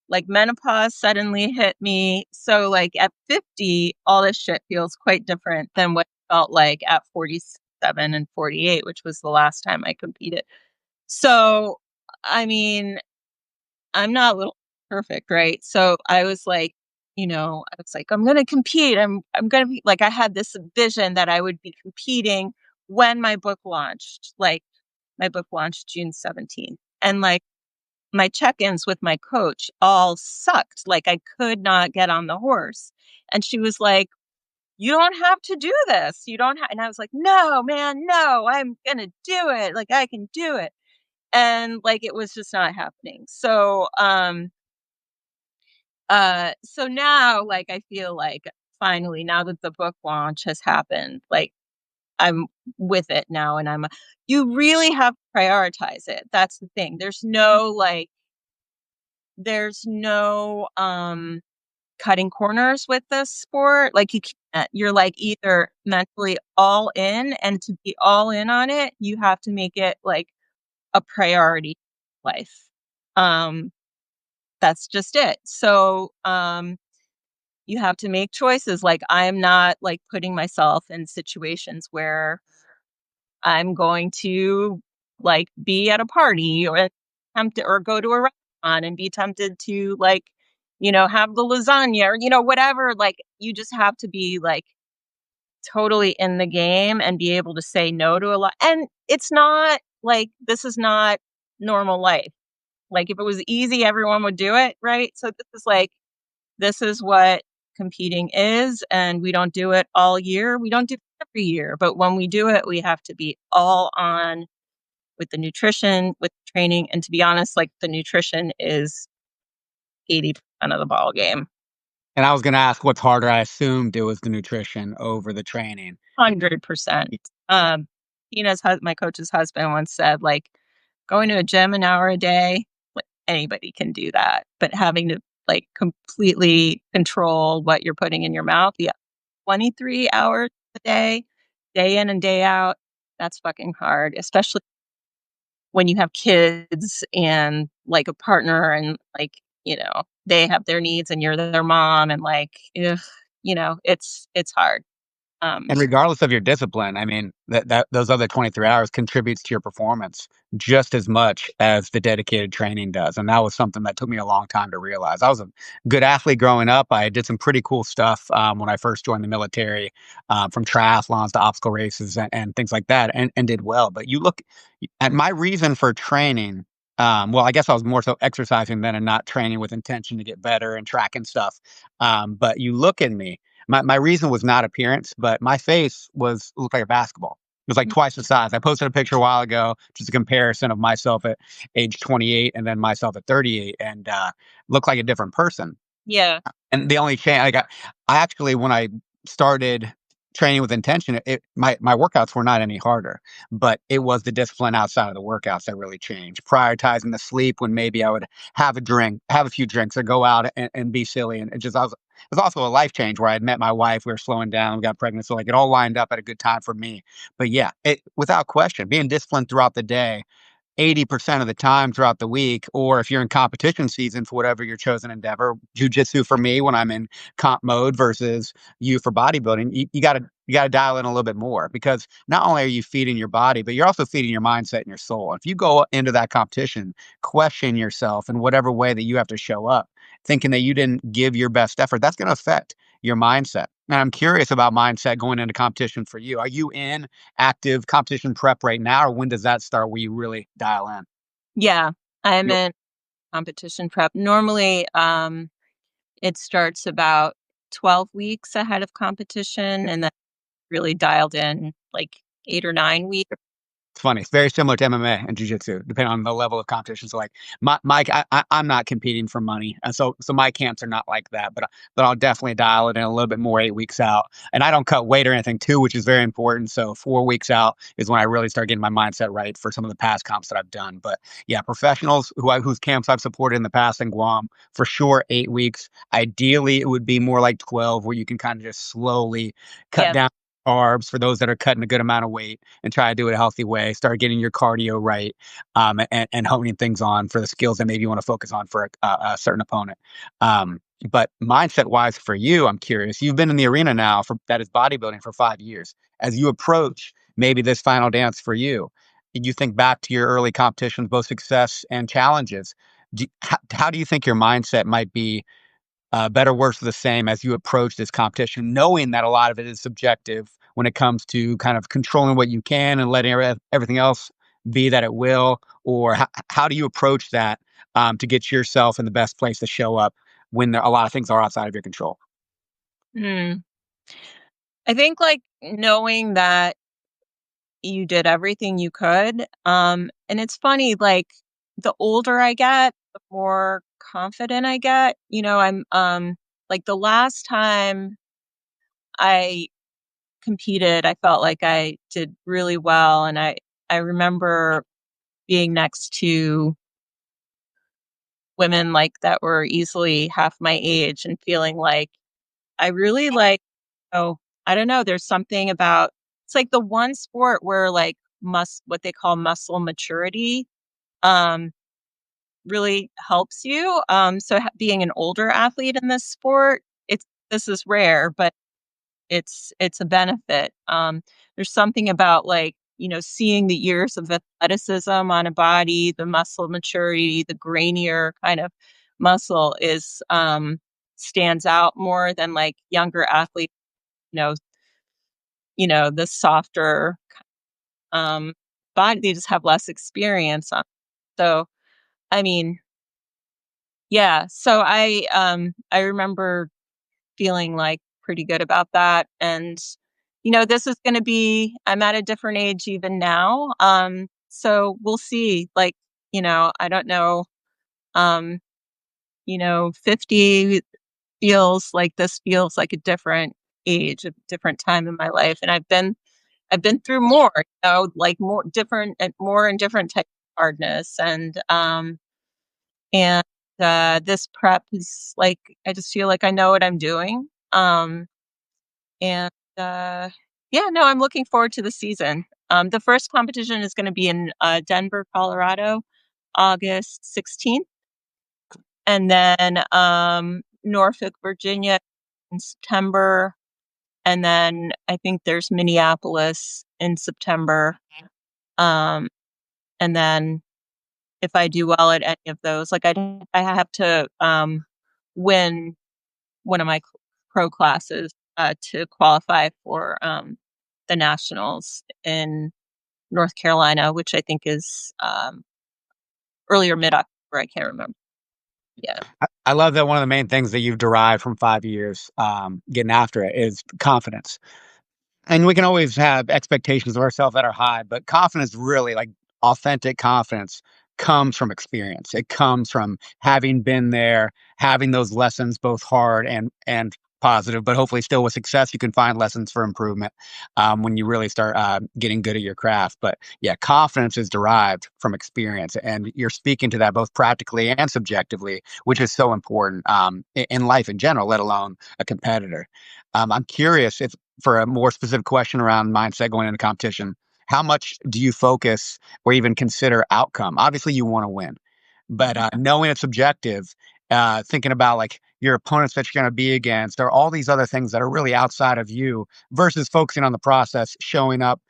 like menopause suddenly hit me. So like at 50, all this shit feels quite different than what it felt like at 47 and 48, which was the last time I competed. So I mean, I'm not little perfect, right? So I was like, I'm gonna compete. I'm gonna be like I had this vision that I would be competing when my book launched. Like my book launched June 17th. And like my check-ins with my coach all sucked. Like I could not get on the horse. And she was like, you don't have to do this. You don't have, and I was like, no, man, no, I'm gonna do it. Like I can do it. And like it was just not happening. So now like I feel like finally now that the book launch has happened, like I'm with it now and you really have to prioritize it. That's the thing. There's no cutting corners with this sport. Like you can't. You're like either mentally all in, and to be all in on it, you have to make it like a priority in life. Um that's just it. So you have to make choices. Like I'm not like putting myself in situations where I'm going to like be at a party or attempt or go to a restaurant and be tempted to like, have the lasagna or, whatever. Like you just have to be like totally in the game and be able to say no to a lot. And it's not like this is not normal life. Like if it was easy, everyone would do it, right? So this is what competing is, and we don't do it all year. We don't do it every year, but when we do it, we have to be all on with the nutrition, with the training, and to be honest, like the nutrition is 80% of the ball game. And I was gonna ask what's harder. I assumed it was the nutrition over the training. 100%. Um, my coach's husband once said, like, going to a gym an hour a day, like anybody can do that, but having to like completely control what you're putting in your mouth, yeah, 23 hours a day in and day out, that's fucking hard, especially when you have kids and like a partner and like, they have their needs and you're their mom and like, ugh, it's hard. Um, And regardless of your discipline, I mean, that those other 23 hours contributes to your performance just as much as the dedicated training does. And that was something that took me a long time to realize. I was a good athlete growing up. I did some pretty cool stuff when I first joined the military, from triathlons to obstacle races and things like that, and did well. But you look at my reason for training. Well, I guess I was more so exercising then and not training with intention to get better and tracking stuff. But you look at me. My reason was not appearance, but my face was looked like a basketball. It was like Mm, twice the size. I posted a picture a while ago, just a comparison of myself at age 28 and then myself at 38, and looked like a different person. yeah, And the only change, like, I actually, when I started training with intention, my workouts were not any harder, but it was the discipline outside of the workouts that really changed. Prioritizing the sleep when maybe I would have a few drinks, or go out and be silly, and it was also a life change where I had met my wife. We were slowing down, we got pregnant, so like it all lined up at a good time for me. But yeah, without question, being disciplined throughout the day 80% of the time throughout the week, or if you're in competition season for whatever your chosen endeavor, jujitsu for me when I'm in comp mode versus you for bodybuilding, you gotta dial in a little bit more, because not only are you feeding your body, but you're also feeding your mindset and your soul. If you go into that competition, question yourself in whatever way that you have to show up, thinking that you didn't give your best effort, that's going to affect your mindset. And I'm curious about mindset going into competition for you. Are you in active competition prep right now, or when does that start where you really dial in? yeah. I'm You in competition prep. Normally, it starts about 12 weeks ahead of competition, and then really dialed in like 8 or 9 weeks. It's funny. It's very similar to MMA and jiu-jitsu, depending on the level of competition. So, like, I'm not competing for money, and so my camps are not like that. But I'll definitely dial it in a little bit more 8 weeks out, and I don't cut weight or anything too, which is very important. So 4 weeks out is when I really start getting my mindset right for some of the past comps that I've done. But yeah, professionals whose camps I've supported in the past in Guam, for sure, 8 weeks. Ideally, it would be more like 12, where you can kind of just slowly cut Yeah. down carbs for those that are cutting a good amount of weight, and try to do it a healthy way. Start getting your cardio right, and honing things on for the skills that maybe you want to focus on for a certain opponent. But mindset wise for you, I'm curious. You've been in the arena now for that is bodybuilding for 5 years. As you approach maybe this final dance for you, and you think back to your early competitions, both success and challenges. How do you think your mindset might be better, worse, or the same as you approach this competition, knowing that a lot of it is subjective when it comes to kind of controlling what you can and letting everything else be that it will? Or how do you approach that to get yourself in the best place to show up when a lot of things are outside of your control? Mm. I think like knowing that you did everything you could. And it's funny, like the older I get, the more confident I get. I'm like the last time I competed, I felt like I did really well. And I remember being next to women like that were easily half my age and feeling like I really like, oh, I don't know, there's something about it's like the one sport where like what they call muscle maturity um really helps you. So being an older athlete in this sport, this is rare, but it's a benefit. There's something about like, seeing the years of athleticism on a body, the muscle maturity, the grainier kind of muscle is stands out more than like younger athletes, you know, the softer um body, they just have less experience on. So, I mean, yeah, so I remember feeling like pretty good about that. And this is going to be I'm at a different age even now. So we'll see. Like, I don't know. 50 feels like a different age, a different time in my life, and I've been through more, like more different and more and different type of hardness. And this prep is like I just feel like I know what I'm doing. And yeah, no, I'm looking forward to the season. The first competition is going to be in Denver, Colorado, August 16th, and then Norfolk, Virginia in September, and then I think there's Minneapolis in September. Um, and then if I do well at any of those, like I have to win one of my pro classes to qualify for the nationals in North Carolina, which I think is early or mid October. I can't remember. Yeah. I love that one of the main things that you've derived from 5 years, getting after it is confidence. And we can always have expectations of ourselves that are high, but confidence really, like authentic confidence, comes from experience. It comes from having been there, having those lessons, both hard and positive, but hopefully still with success, you can find lessons for improvement when you really start getting good at your craft. But yeah, confidence is derived from experience, and you're speaking to that both practically and subjectively, which is so important in life in general, let alone a competitor. I'm curious if for a more specific question around mindset going into competition, how much do you focus or even consider outcome? Obviously, you want to win, but knowing it's subjective, thinking about like your opponents that you're going to be against, or all these other things that are really outside of you, versus focusing on the process, showing up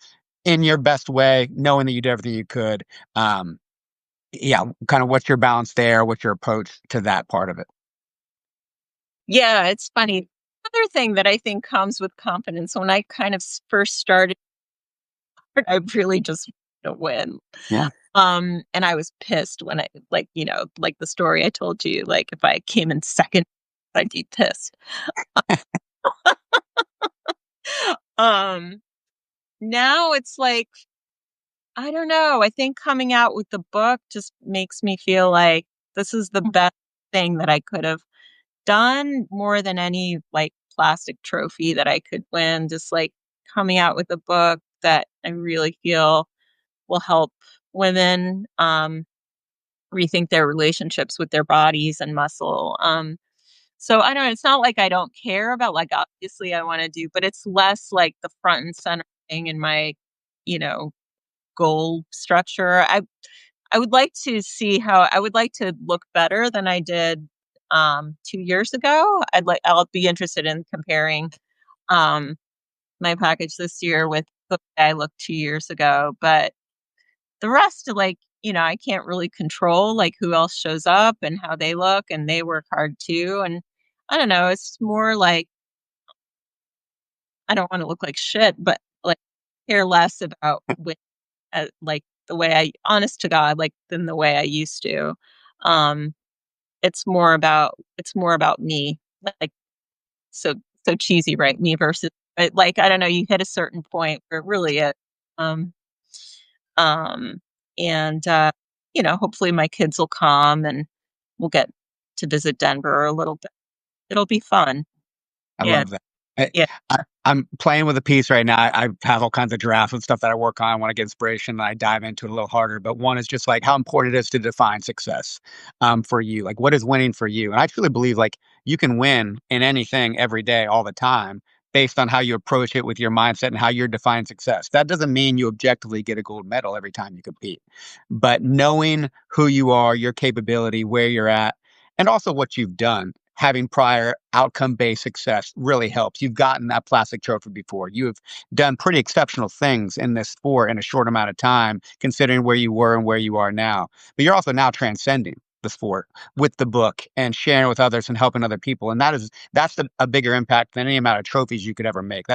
in your best way, knowing that you did everything you could. Um, yeah, kind of what's your balance there? What's your approach to that part of it? Yeah, it's funny. Another thing that I think comes with confidence when I kind of first started, I really just wanted to win. Yeah, And I was pissed when I like, like the story I told you, like if I came in second, I'd be pissed. Um, Now it's like, I don't know. I think coming out with the book just makes me feel like this is the best thing that I could have done more than any like plastic trophy that I could win. Just like coming out with a book that I really feel will help women rethink their relationships with their bodies and muscle. So I don't know. It's not like I don't care about like obviously I want to do, but it's less like the front and center thing in my, you know, goal structure. I would like to see how I would like to look better than I did 2 years ago. I'll be interested in comparing um my package this year with the way I looked 2 years ago. But the rest like, I can't really control like who else shows up and how they look and they work hard too. And I don't know, it's more like I don't want to look like shit, but like care less about like the way I honest to God, like than the way I used to. Um, it's more about me. Like so so cheesy, right? Me versus like I don't know, you hit a certain point where it really is. Um um and hopefully my kids will come and we'll get to visit Denver a little bit. It'll be fun. I Yeah. love that. I, Yeah. I'm playing with a piece right now. I have all kinds of drafts and stuff that I work on. I want to get inspiration. And I dive into it a little harder. But one is just like how important it is to define success for you. Like, what is winning for you? And I truly believe like you can win in anything every day, all the time, based on how you approach it with your mindset and how you're defining success. That doesn't mean you objectively get a gold medal every time you compete, but knowing who you are, your capability, where you're at, and also what you've done. Having prior outcome based success really helps. You've gotten that plastic trophy before. You have done pretty exceptional things in this sport in a short amount of time, considering where you were and where you are now. But you're also now transcending the sport with the book and sharing with others and helping other people. And that's a bigger impact than any amount of trophies you could ever make.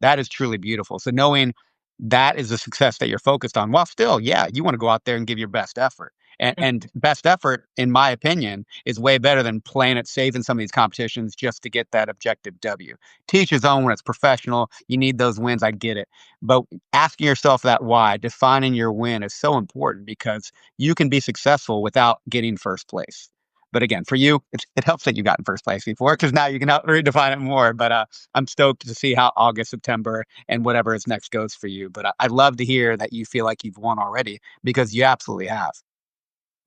That is truly beautiful. So knowing that is the success that you're focused on, while still, yeah, you want to go out there and give your best effort. And best effort, in my opinion, is way better than playing it safe in some of these competitions just to get that objective W. Teach his own when it's professional. You need those wins. I get it. But asking yourself that why, defining your win is so important because you can be successful without getting first place. But again, for you, it helps that you got in first place before because now you can help redefine it more. But I'm stoked to see how August, September, and whatever is next goes for you. But I'd love to hear that you feel like you've won already because you absolutely have.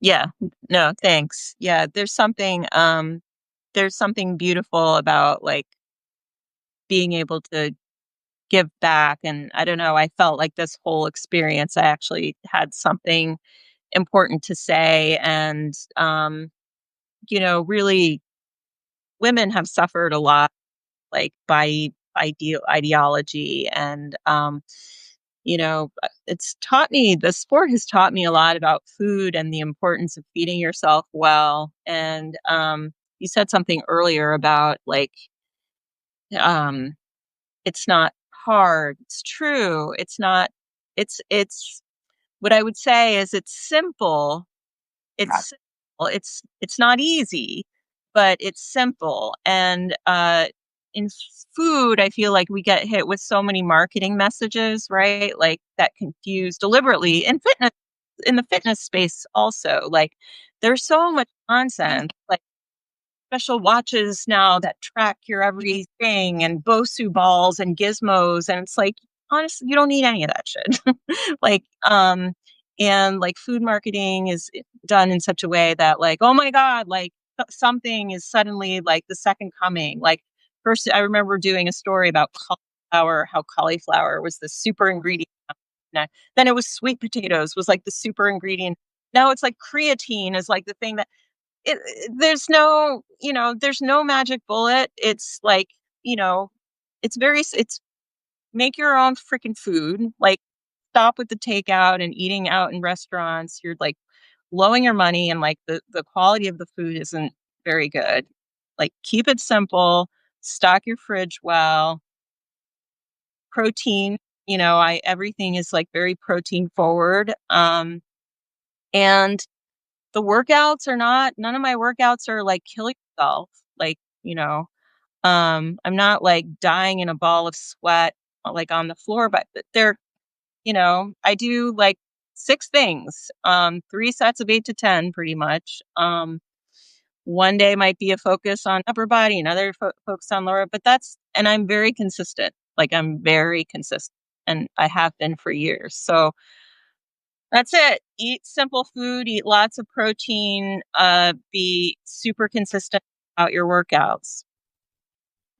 Yeah. No, thanks. Yeah, there's something beautiful about like being able to give back. And I don't know, I felt like this whole experience I actually had something important to say. And really women have suffered a lot like by ideology. And it's taught me the sport has taught me a lot about food and the importance of feeding yourself well. And you said something earlier about like um it's not hard. It's true. It's not it's what I would say is it's simple. I It's well, it's not easy, but it's simple. And in food, I feel like we get hit with so many marketing messages, right? Like that confuse deliberately. In fitness, in the fitness space, also, like there's so much nonsense. Like special watches now that track your everything and Bosu balls and gizmos, and it's like, honestly, you don't need any of that shit. Like, and like food marketing is done in such a way that like, oh my God, like something is suddenly like the second coming. Like first, I remember doing a story about cauliflower, how cauliflower was the super ingredient. Then it was sweet potatoes was like the super ingredient. Now it's like creatine is like the thing that there's no, there's no magic bullet. It's like, you know, it's make your own freaking food. Like stop with the takeout and eating out in restaurants. You're like blowing your money and like the quality of the food isn't very good. Like keep it simple, stock your fridge well, protein, I everything is like very protein forward. And the workouts are not none of my workouts are like kill yourself. Like, I'm not like dying in a ball of sweat like on the floor, but they're, I do like 6 things, 3 sets of 8 to 10 pretty much. One day might be a focus on upper body, another focus on lower, but and I'm very consistent. Like I'm very consistent and I have been for years. So that's it. Eat simple food, eat lots of protein, be super consistent about your workouts.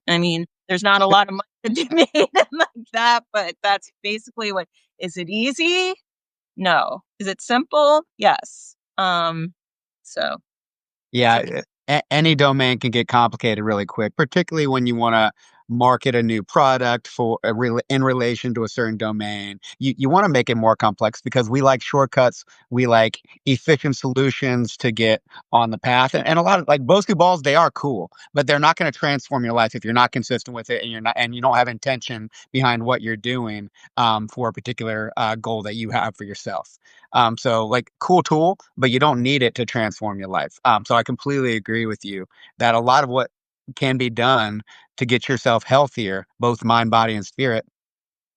I mean, there's not a lot of money to be made like that, but that's basically what is it easy? No. Is it simple? Yes. So that's it. Yeah, any domain can get complicated really quick, particularly when you wanna market a new product for a in relation to a certain domain. You wanna make it more complex because we like shortcuts, we like efficient solutions to get on the path, and a lot of like Bosu balls, they are cool, but they're not gonna transform your life if you're not consistent with it and you don't have intention behind what you're doing, for a particular, goal that you have for yourself. So like cool tool, but you don't need it to transform your life. So I completely agree with you that a lot of what can be done to get yourself healthier, both mind, body, and spirit,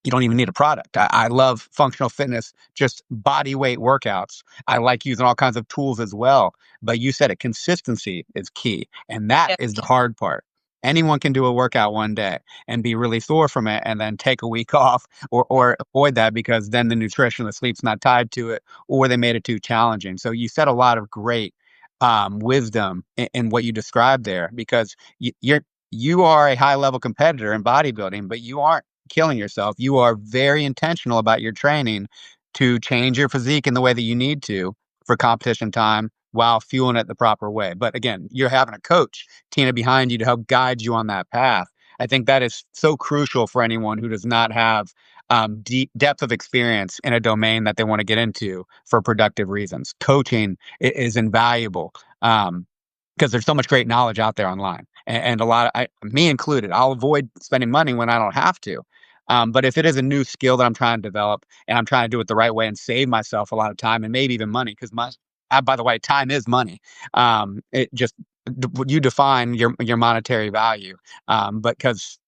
you don't even need a product. I love functional fitness, just body weight workouts. I like using all kinds of tools as well. But you said it, consistency is key. And that Yeah. is the hard part. Anyone can do a workout one day and be really sore from it and then take a week off or avoid that because then the nutrition, the sleep's not tied to it, or they made it too challenging. So you said a lot of great wisdom in what you described there because you are a high level competitor in bodybuilding, but you aren't killing yourself. You are very intentional about your training to change your physique in the way that you need to for competition time while fueling it the proper way. But again, you're having a coach, Tina, behind you to help guide you on that path. I think that is so crucial for anyone who does not have deep depth of experience in a domain that they want to get into for productive reasons. Coaching is invaluable. Because there's so much great knowledge out there online, and a lot of me included. I'll avoid spending money when I don't have to. But if it is a new skill that I'm trying to develop and I'm trying to do it the right way and save myself a lot of time and maybe even money, because by the way, time is money. It just you define your monetary value, but because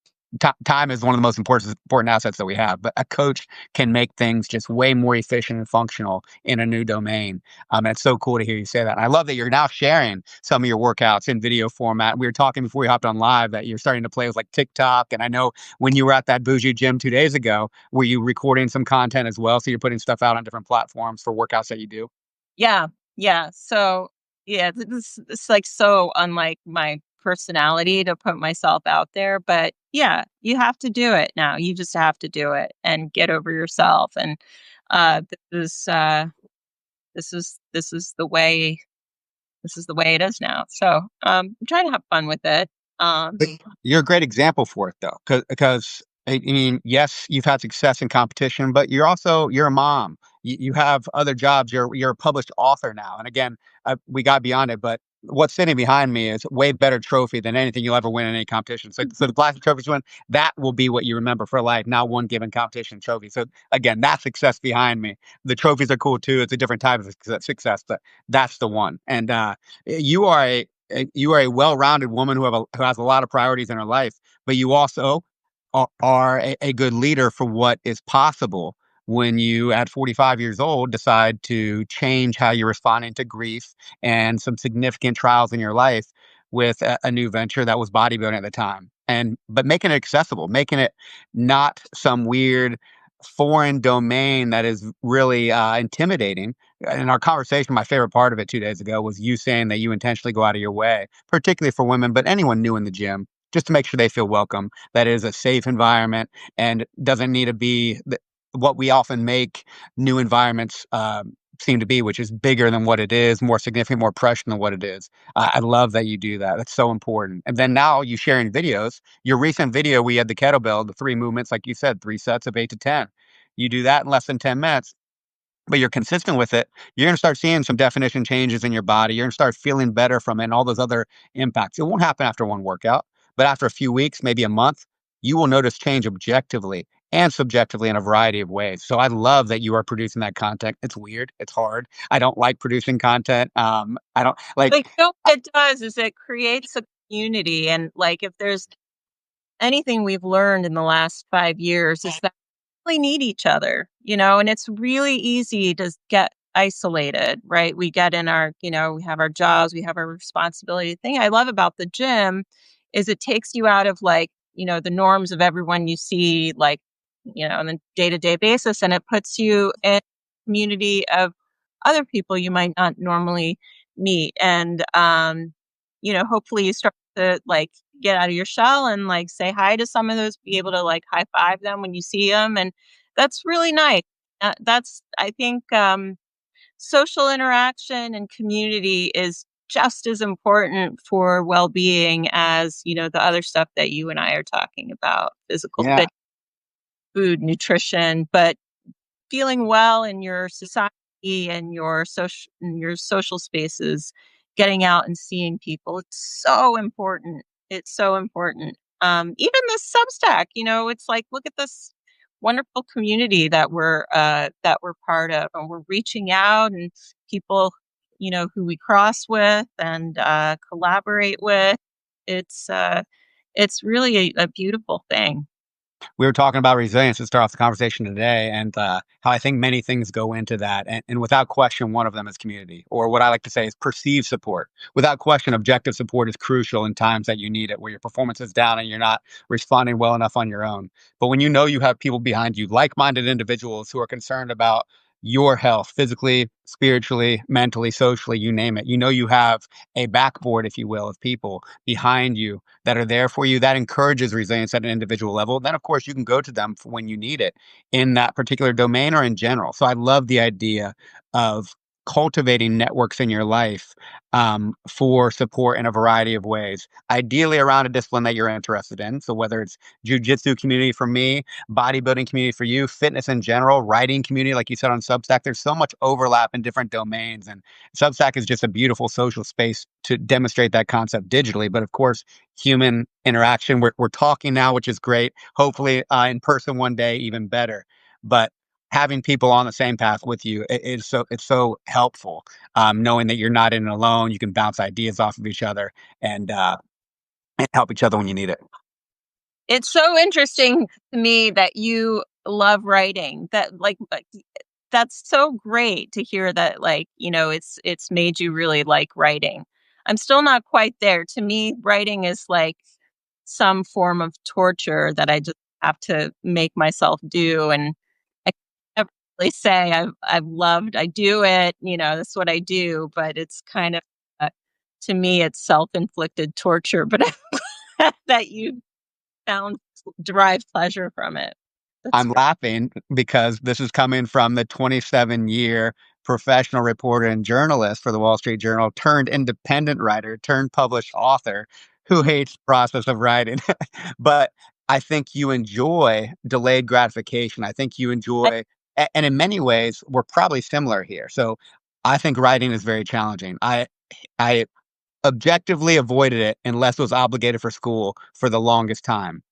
time is one of the most important assets that we have. But a coach can make things just way more efficient and functional in a new domain. And it's so cool to hear you say that. And I love that you're now sharing some of your workouts in video format. We were talking before we hopped on live that you're starting to play with like TikTok. And I know when you were at that bougie gym 2 days ago, were you recording some content as well? So you're putting stuff out on different platforms for workouts that you do? Yeah. Yeah. So yeah, this like so unlike my personality to put myself out there. But yeah, you have to do it now. You just have to do it and get over yourself. And this is this is the way it is now. So I'm trying to have fun with it. Um But you're a great example for it though, because I mean, yes, you've had success in competition, but you're a mom. You have other jobs. You're a published author now, and again, we got beyond it, but what's sitting behind me is a way better trophy than anything you'll ever win in any competition. So the plastic trophies win, that will be what you remember for life, not one given competition trophy. So again, that's success behind me. The trophies are cool too. It's a different type of success, but that's the one. And you are you are a well-rounded woman who has a lot of priorities in her life, but you also are a good leader for what is possible when you, at 45 years old, decide to change how you're responding to grief and some significant trials in your life with a new venture that was bodybuilding at the time. And but making it accessible, making it not some weird foreign domain that is really intimidating. In our conversation, my favorite part of it 2 days ago was you saying that you intentionally go out of your way, particularly for women, but anyone new in the gym, just to make sure they feel welcome, that it is a safe environment and doesn't need to be what we often make new environments seem to be, which is bigger than what it is, more significant, more pressure than what it is. I love that you do that. That's so important. And then now you sharing videos. Your recent video, we had the kettlebell, the 3 movements, like you said, 3 sets of 8 to 10. You do that in less than 10 minutes, but you're consistent with it, you're going to start seeing some definition changes in your body. You're going to start feeling better from it and all those other impacts. It won't happen after one workout, but after a few weeks, maybe a month, you will notice change objectively and subjectively in a variety of ways. So I love that you are producing that content. It's weird. It's hard. I don't like producing content. I don't like. But you know what it does is it creates a community, and, like, if there's anything we've learned in the last 5 years is that we really need each other, and it's really easy to get isolated, right? We get in our, we have our jobs, we have our responsibility. The thing I love about the gym is it takes you out of, like, the norms of everyone you see, like, on a day-to-day basis, and it puts you in a community of other people you might not normally meet. And hopefully you start to, like, get out of your shell and, like, say hi to some of those, be able to, like, high five them when you see them, and that's really nice. That's I think, social interaction and community is just as important for well-being as, the other stuff that you and I are talking about, physical Yeah, fit, food, nutrition, but feeling well in your society and your social spaces, getting out and seeing people, it's so important. It's so important. Even this Substack, it's like, look at this wonderful community that we're part of, and we're reaching out, and people, who we cross with and collaborate with. It's uh, it's really a beautiful thing. we were talking about resilience to start off the conversation today, and how I think many things go into that. And without question, one of them is community, or what I like to say is perceived support. Without question, objective support is crucial in times that you need it, where your performance is down and you're not responding well enough on your own. But when you know you have people behind you, like minded individuals who are concerned about your health, physically, spiritually, mentally, socially, you name it, you have a backboard, if you will, of people behind you that are there for you, that encourages resilience at an individual level. Then, of course, you can go to them for when you need it in that particular domain or in general. So I love the idea of cultivating networks in your life for support in a variety of ways, ideally around a discipline that you're interested in. So whether it's jujitsu community for me, bodybuilding community for you, fitness in general, writing community, like you said on Substack, there's so much overlap in different domains. And Substack is just a beautiful social space to demonstrate that concept digitally. But of course, human interaction. We're talking now, which is great. Hopefully, in person one day, even better. But having people on the same path with you it's so helpful. Knowing that you're not in it alone, you can bounce ideas off of each other and and help each other when you need it. It's so interesting to me that you love writing. That's so great to hear that, like, it's made you really like writing. I'm still not quite there. To me, writing is like some form of torture that I just have to make myself do, and I can't really say I do it, that's what I do, but it's kind of, to me, it's self-inflicted torture, but that you found derived pleasure from it. That's I'm great. laughing because this is coming from the 27-year professional reporter and journalist for the Wall Street Journal, turned independent writer, turned published author who hates the process of writing. But I think you enjoy delayed gratification. I think you I enjoy, and in many ways, we're probably similar here. So I think writing is very challenging. I objectively avoided it unless it was obligated for school for the longest time.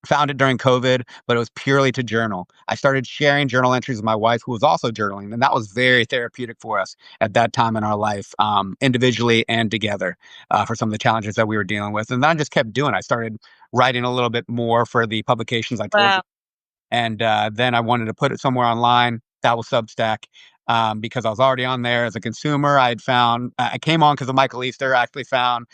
Found it during COVID, but it was purely to journal. I started sharing journal entries with my wife, who was also journaling, and that was very therapeutic for us at that time in our life, individually and together, for some of the challenges that we were dealing with. And then I just kept doing. I started writing a little bit more for the publications I told you, Wow. and then I wanted to put it somewhere online. That was Substack. Because I was already on there as a consumer. I had found I came on because of Michael Easter. I actually found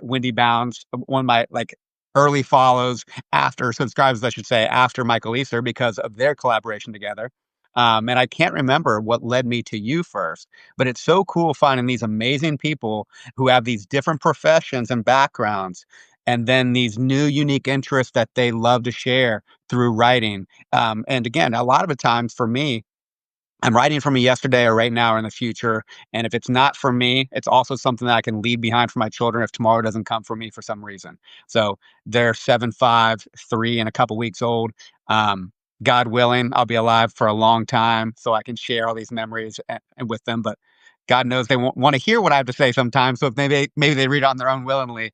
Wendy Bounds, one of my like early follows after subscribers, I should say, after Michael Easter because of their collaboration together. And I can't remember what led me to you first, but it's so cool finding these amazing people who have these different professions and backgrounds, and then these new unique interests that they love to share through writing. And again, a lot of the times for me, I'm writing from a yesterday or right now or in the future. And if it's not for me, it's also something that I can leave behind for my children if tomorrow doesn't come for me for some reason. So they're 7, 5, 3, and a couple weeks old. Um, God willing, I'll be alive for a long time so I can share all these memories and with them. But God knows they won't want to hear what I have to say sometimes. So if maybe they read on their own willingly.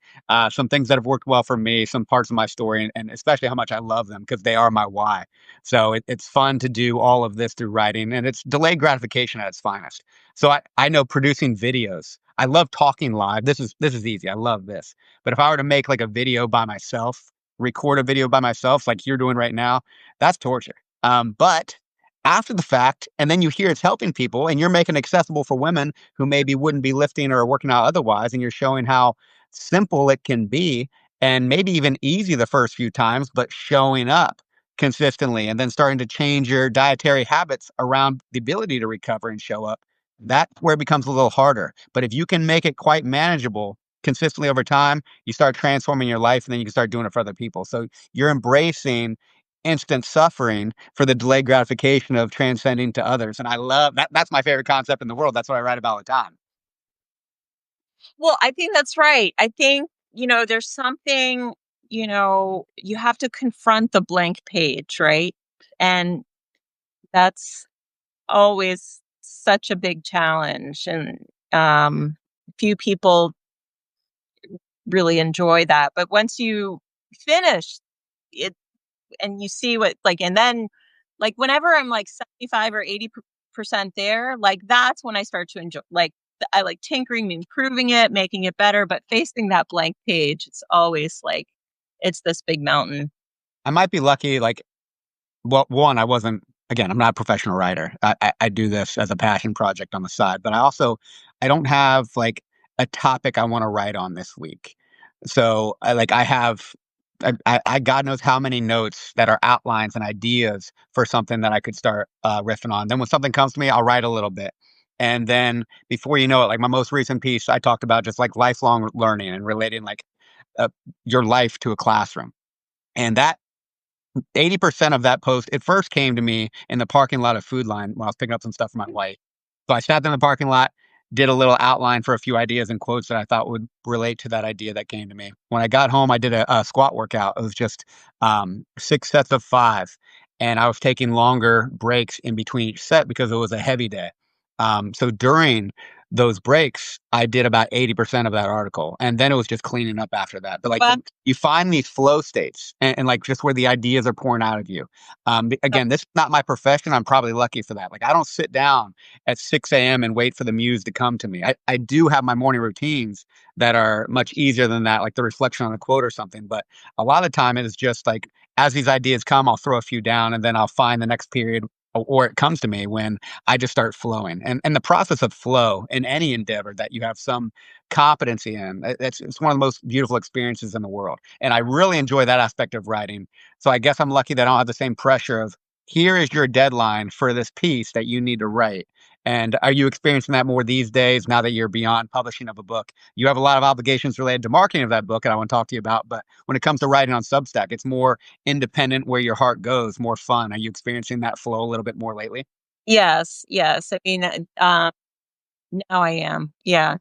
Some things that have worked well for me, some parts of my story, and especially how much I love them because they are my why. So it's fun to do all of this through writing, and it's delayed gratification at its finest. So I know producing videos. I love talking live. This is easy. I love this. But if I were to make like a video by myself, record a video by myself, like you're doing right now, that's torture. But after the fact, and then you hear it's helping people, and you're making it accessible for women who maybe wouldn't be lifting or working out otherwise, and you're showing how simple it can be, and maybe even easy the first few times, but showing up consistently and then starting to change your dietary habits around the ability to recover and show up, that's where it becomes a little harder. But if you can make it quite manageable consistently over time, you start transforming your life and then you can start doing it for other people. So you're embracing instant suffering for the delayed gratification of transcending to others. And I love that. That's my favorite concept in the world. That's what I write about all the time. Well, I think that's right. I think, there's something, you have to confront the blank page, right? And that's always such a big challenge. And few people really enjoy that. But once you finish it and you see what, like, and then, like, whenever I'm like 75 or 80% there, like, that's when I start to enjoy, like, I like tinkering, improving it, making it better. But facing that blank page, it's always like, it's this big mountain. I might be lucky, like, well, one, I wasn't again, I'm not a professional writer. I do this as a passion project on the side, but I don't have, like, a topic I wanna write on this week. So, I have I God knows how many notes that are outlines and ideas for something that I could start, riffing on. Then when something comes to me, I'll write a little bit. And then before you know it, like, my most recent piece, I talked about just, like, lifelong learning and relating, like, uh, your life to a classroom. And that 80% of that post, it first came to me in the parking lot of Food Line when I was picking up some stuff for my wife. So I sat in the parking lot, did a little outline for a few ideas and quotes that I thought would relate to that idea that came to me. When I got home, I did a squat workout. It was just 6 sets of 5. And I was taking longer breaks in between each set because it was a heavy day. So during those breaks, I did about 80% of that article. And then it was just cleaning up after that. But like But you find these flow states and like just where the ideas are pouring out of you. Again, this is not my profession. I'm probably lucky for that. Like I don't sit down at 6 a.m. and wait for the muse to come to me. I do have my morning routines that are much easier than that, like the reflection on a quote or something. But a lot of the time it is just like as these ideas come, I'll throw a few down and then I'll find the next period or it comes to me when I just start flowing. And the process of flow in any endeavor that you have some competency in, it's one of the most beautiful experiences in the world. And I really enjoy that aspect of writing. So I guess I'm lucky that I don't have the same pressure of here is your deadline for this piece that you need to write. And are you experiencing that more these days now that you're beyond publishing of a book? You have a lot of obligations related to marketing of that book, and I want to talk to you about. But when it comes to writing on Substack, it's more independent, where your heart goes, more fun. Are you experiencing that flow a little bit more lately? yes, yes. I mean, now I am. Yeah.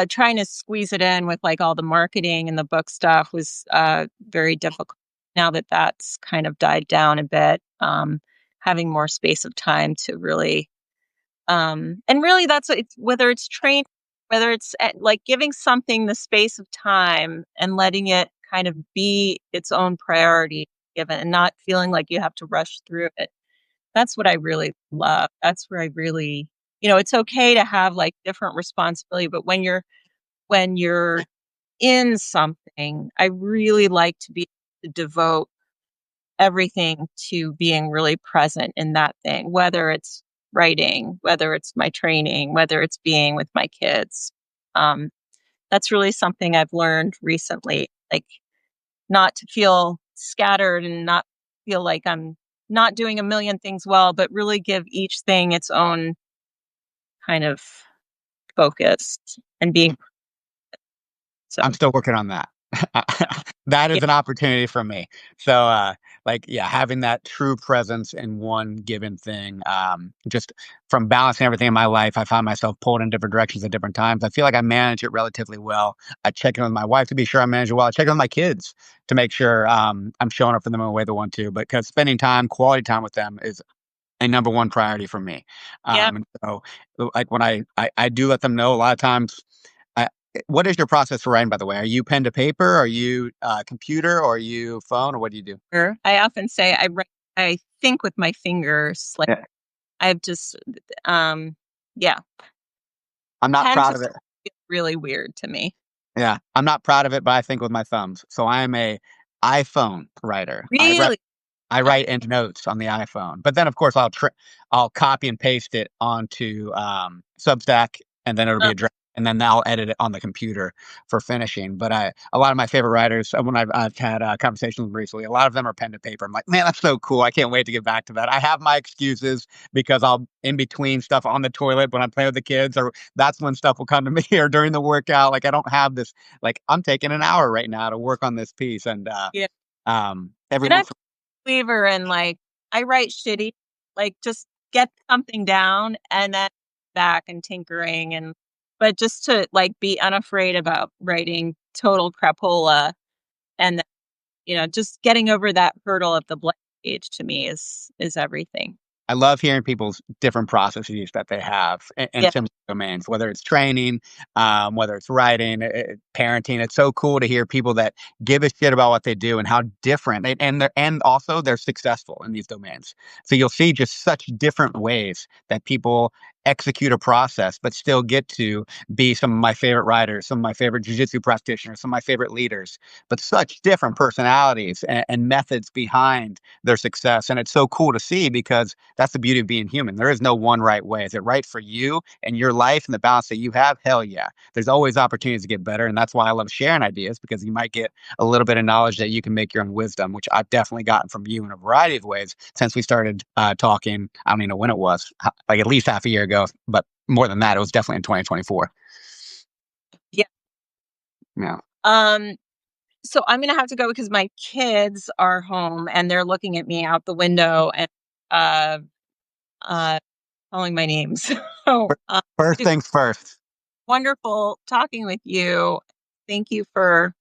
Trying to squeeze it in with like all the marketing and the book stuff was very difficult. Now that that's kind of died down a bit, having more space of time to really, and really that's it's whether it's training, whether it's like giving something the space of time and letting it kind of be its own priority given and not feeling like you have to rush through it. That's what I really love. That's where I really, it's okay to have like different responsibility, but when you're in something, I really like to be to devote everything to being really present in that thing, whether it's writing, whether it's my training, whether it's being with my kids. Um, that's really something I've learned recently, like not to feel scattered and not feel like I'm not doing a million things well, but really give each thing its own kind of focus and being so. I'm still working on that. That Yeah, is an opportunity for me. So, like, yeah, having that true presence in one given thing, just from balancing everything in my life, I find myself pulled in different directions at different times. I feel like I manage it relatively well. I check in with my wife to be sure I manage it well. I check in with my kids to make sure I'm showing up for them in the way they want to. Because spending time, quality time with them is a number one priority for me. yeah. And so, like when I do let them know a lot of times. I, what is your process for writing, by the way? Are you pen to paper? Are you computer? Or are you phone? Or what do you do? Sure. I often say I think with my fingers. Like Yeah. I've just, um, yeah, I'm not pen proud just of it. feels really weird to me. Yeah, I'm not proud of it, but I think with my thumbs. So I am a iPhone writer. Really? I Uh, write in notes on the iPhone, but then of course I'll copy and paste it onto Substack, and then it'll be uh, a draft, and then I'll edit it on the computer for finishing. But a lot of my favorite writers, when I've had conversations with them recently, a lot of them are pen to paper. I'm like, man, that's so cool. I can't wait to get back to that. I have my excuses because I'll in between stuff on the toilet when I'm playing with the kids, or that's when stuff will come to me, or during the workout. Like I don't have this. Like I'm taking an hour right now to work on this piece, and yeah. every And I'm a believer in like I write shitty, like just get something down and then back and tinkering and but just to like be unafraid about writing total crapola and then, just getting over that hurdle of the blank page to me is everything. I love hearing people's different processes that they have in Yeah, similar domains, whether it's training, whether it's writing, parenting. It's so cool to hear people that give a shit about what they do and how different, and also they're successful in these domains. So you'll see just such different ways that people execute a process, but still get to be some of my favorite writers, some of my favorite jujitsu practitioners, some of my favorite leaders, but such different personalities and methods behind their success. And it's so cool to see because that's the beauty of being human. There is no one right way. Is it right for you and your life and the balance that you have? Hell yeah. There's always opportunities to get better. And that's why I love sharing ideas because you might get a little bit of knowledge that you can make your own wisdom, which I've definitely gotten from you in a variety of ways since we started talking. I don't even know when it was, like at least half a year ago, but more than that, it was definitely in 2024. yeah. Yeah. Um, so I'm gonna have to go because my kids are home and they're looking at me out the window and uh uh calling my names. So First it's things first. wonderful talking with you. Thank you for,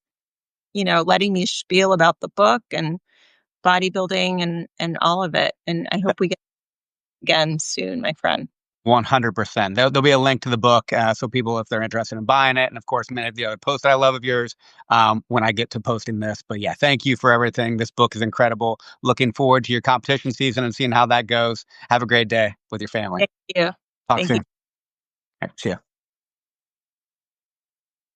letting me spiel about the book and bodybuilding and all of it. And I hope we get again soon, my friend. 100%. There'll be a link to the book, so people, if they're interested in buying it, and of course, many of the other posts that I love of yours, when I get to posting this. But yeah, thank you for everything. This book is incredible. Looking forward to your competition season and seeing how that goes. Have a great day with your family. Thank you. Talk Thank you. soon. All right, see ya.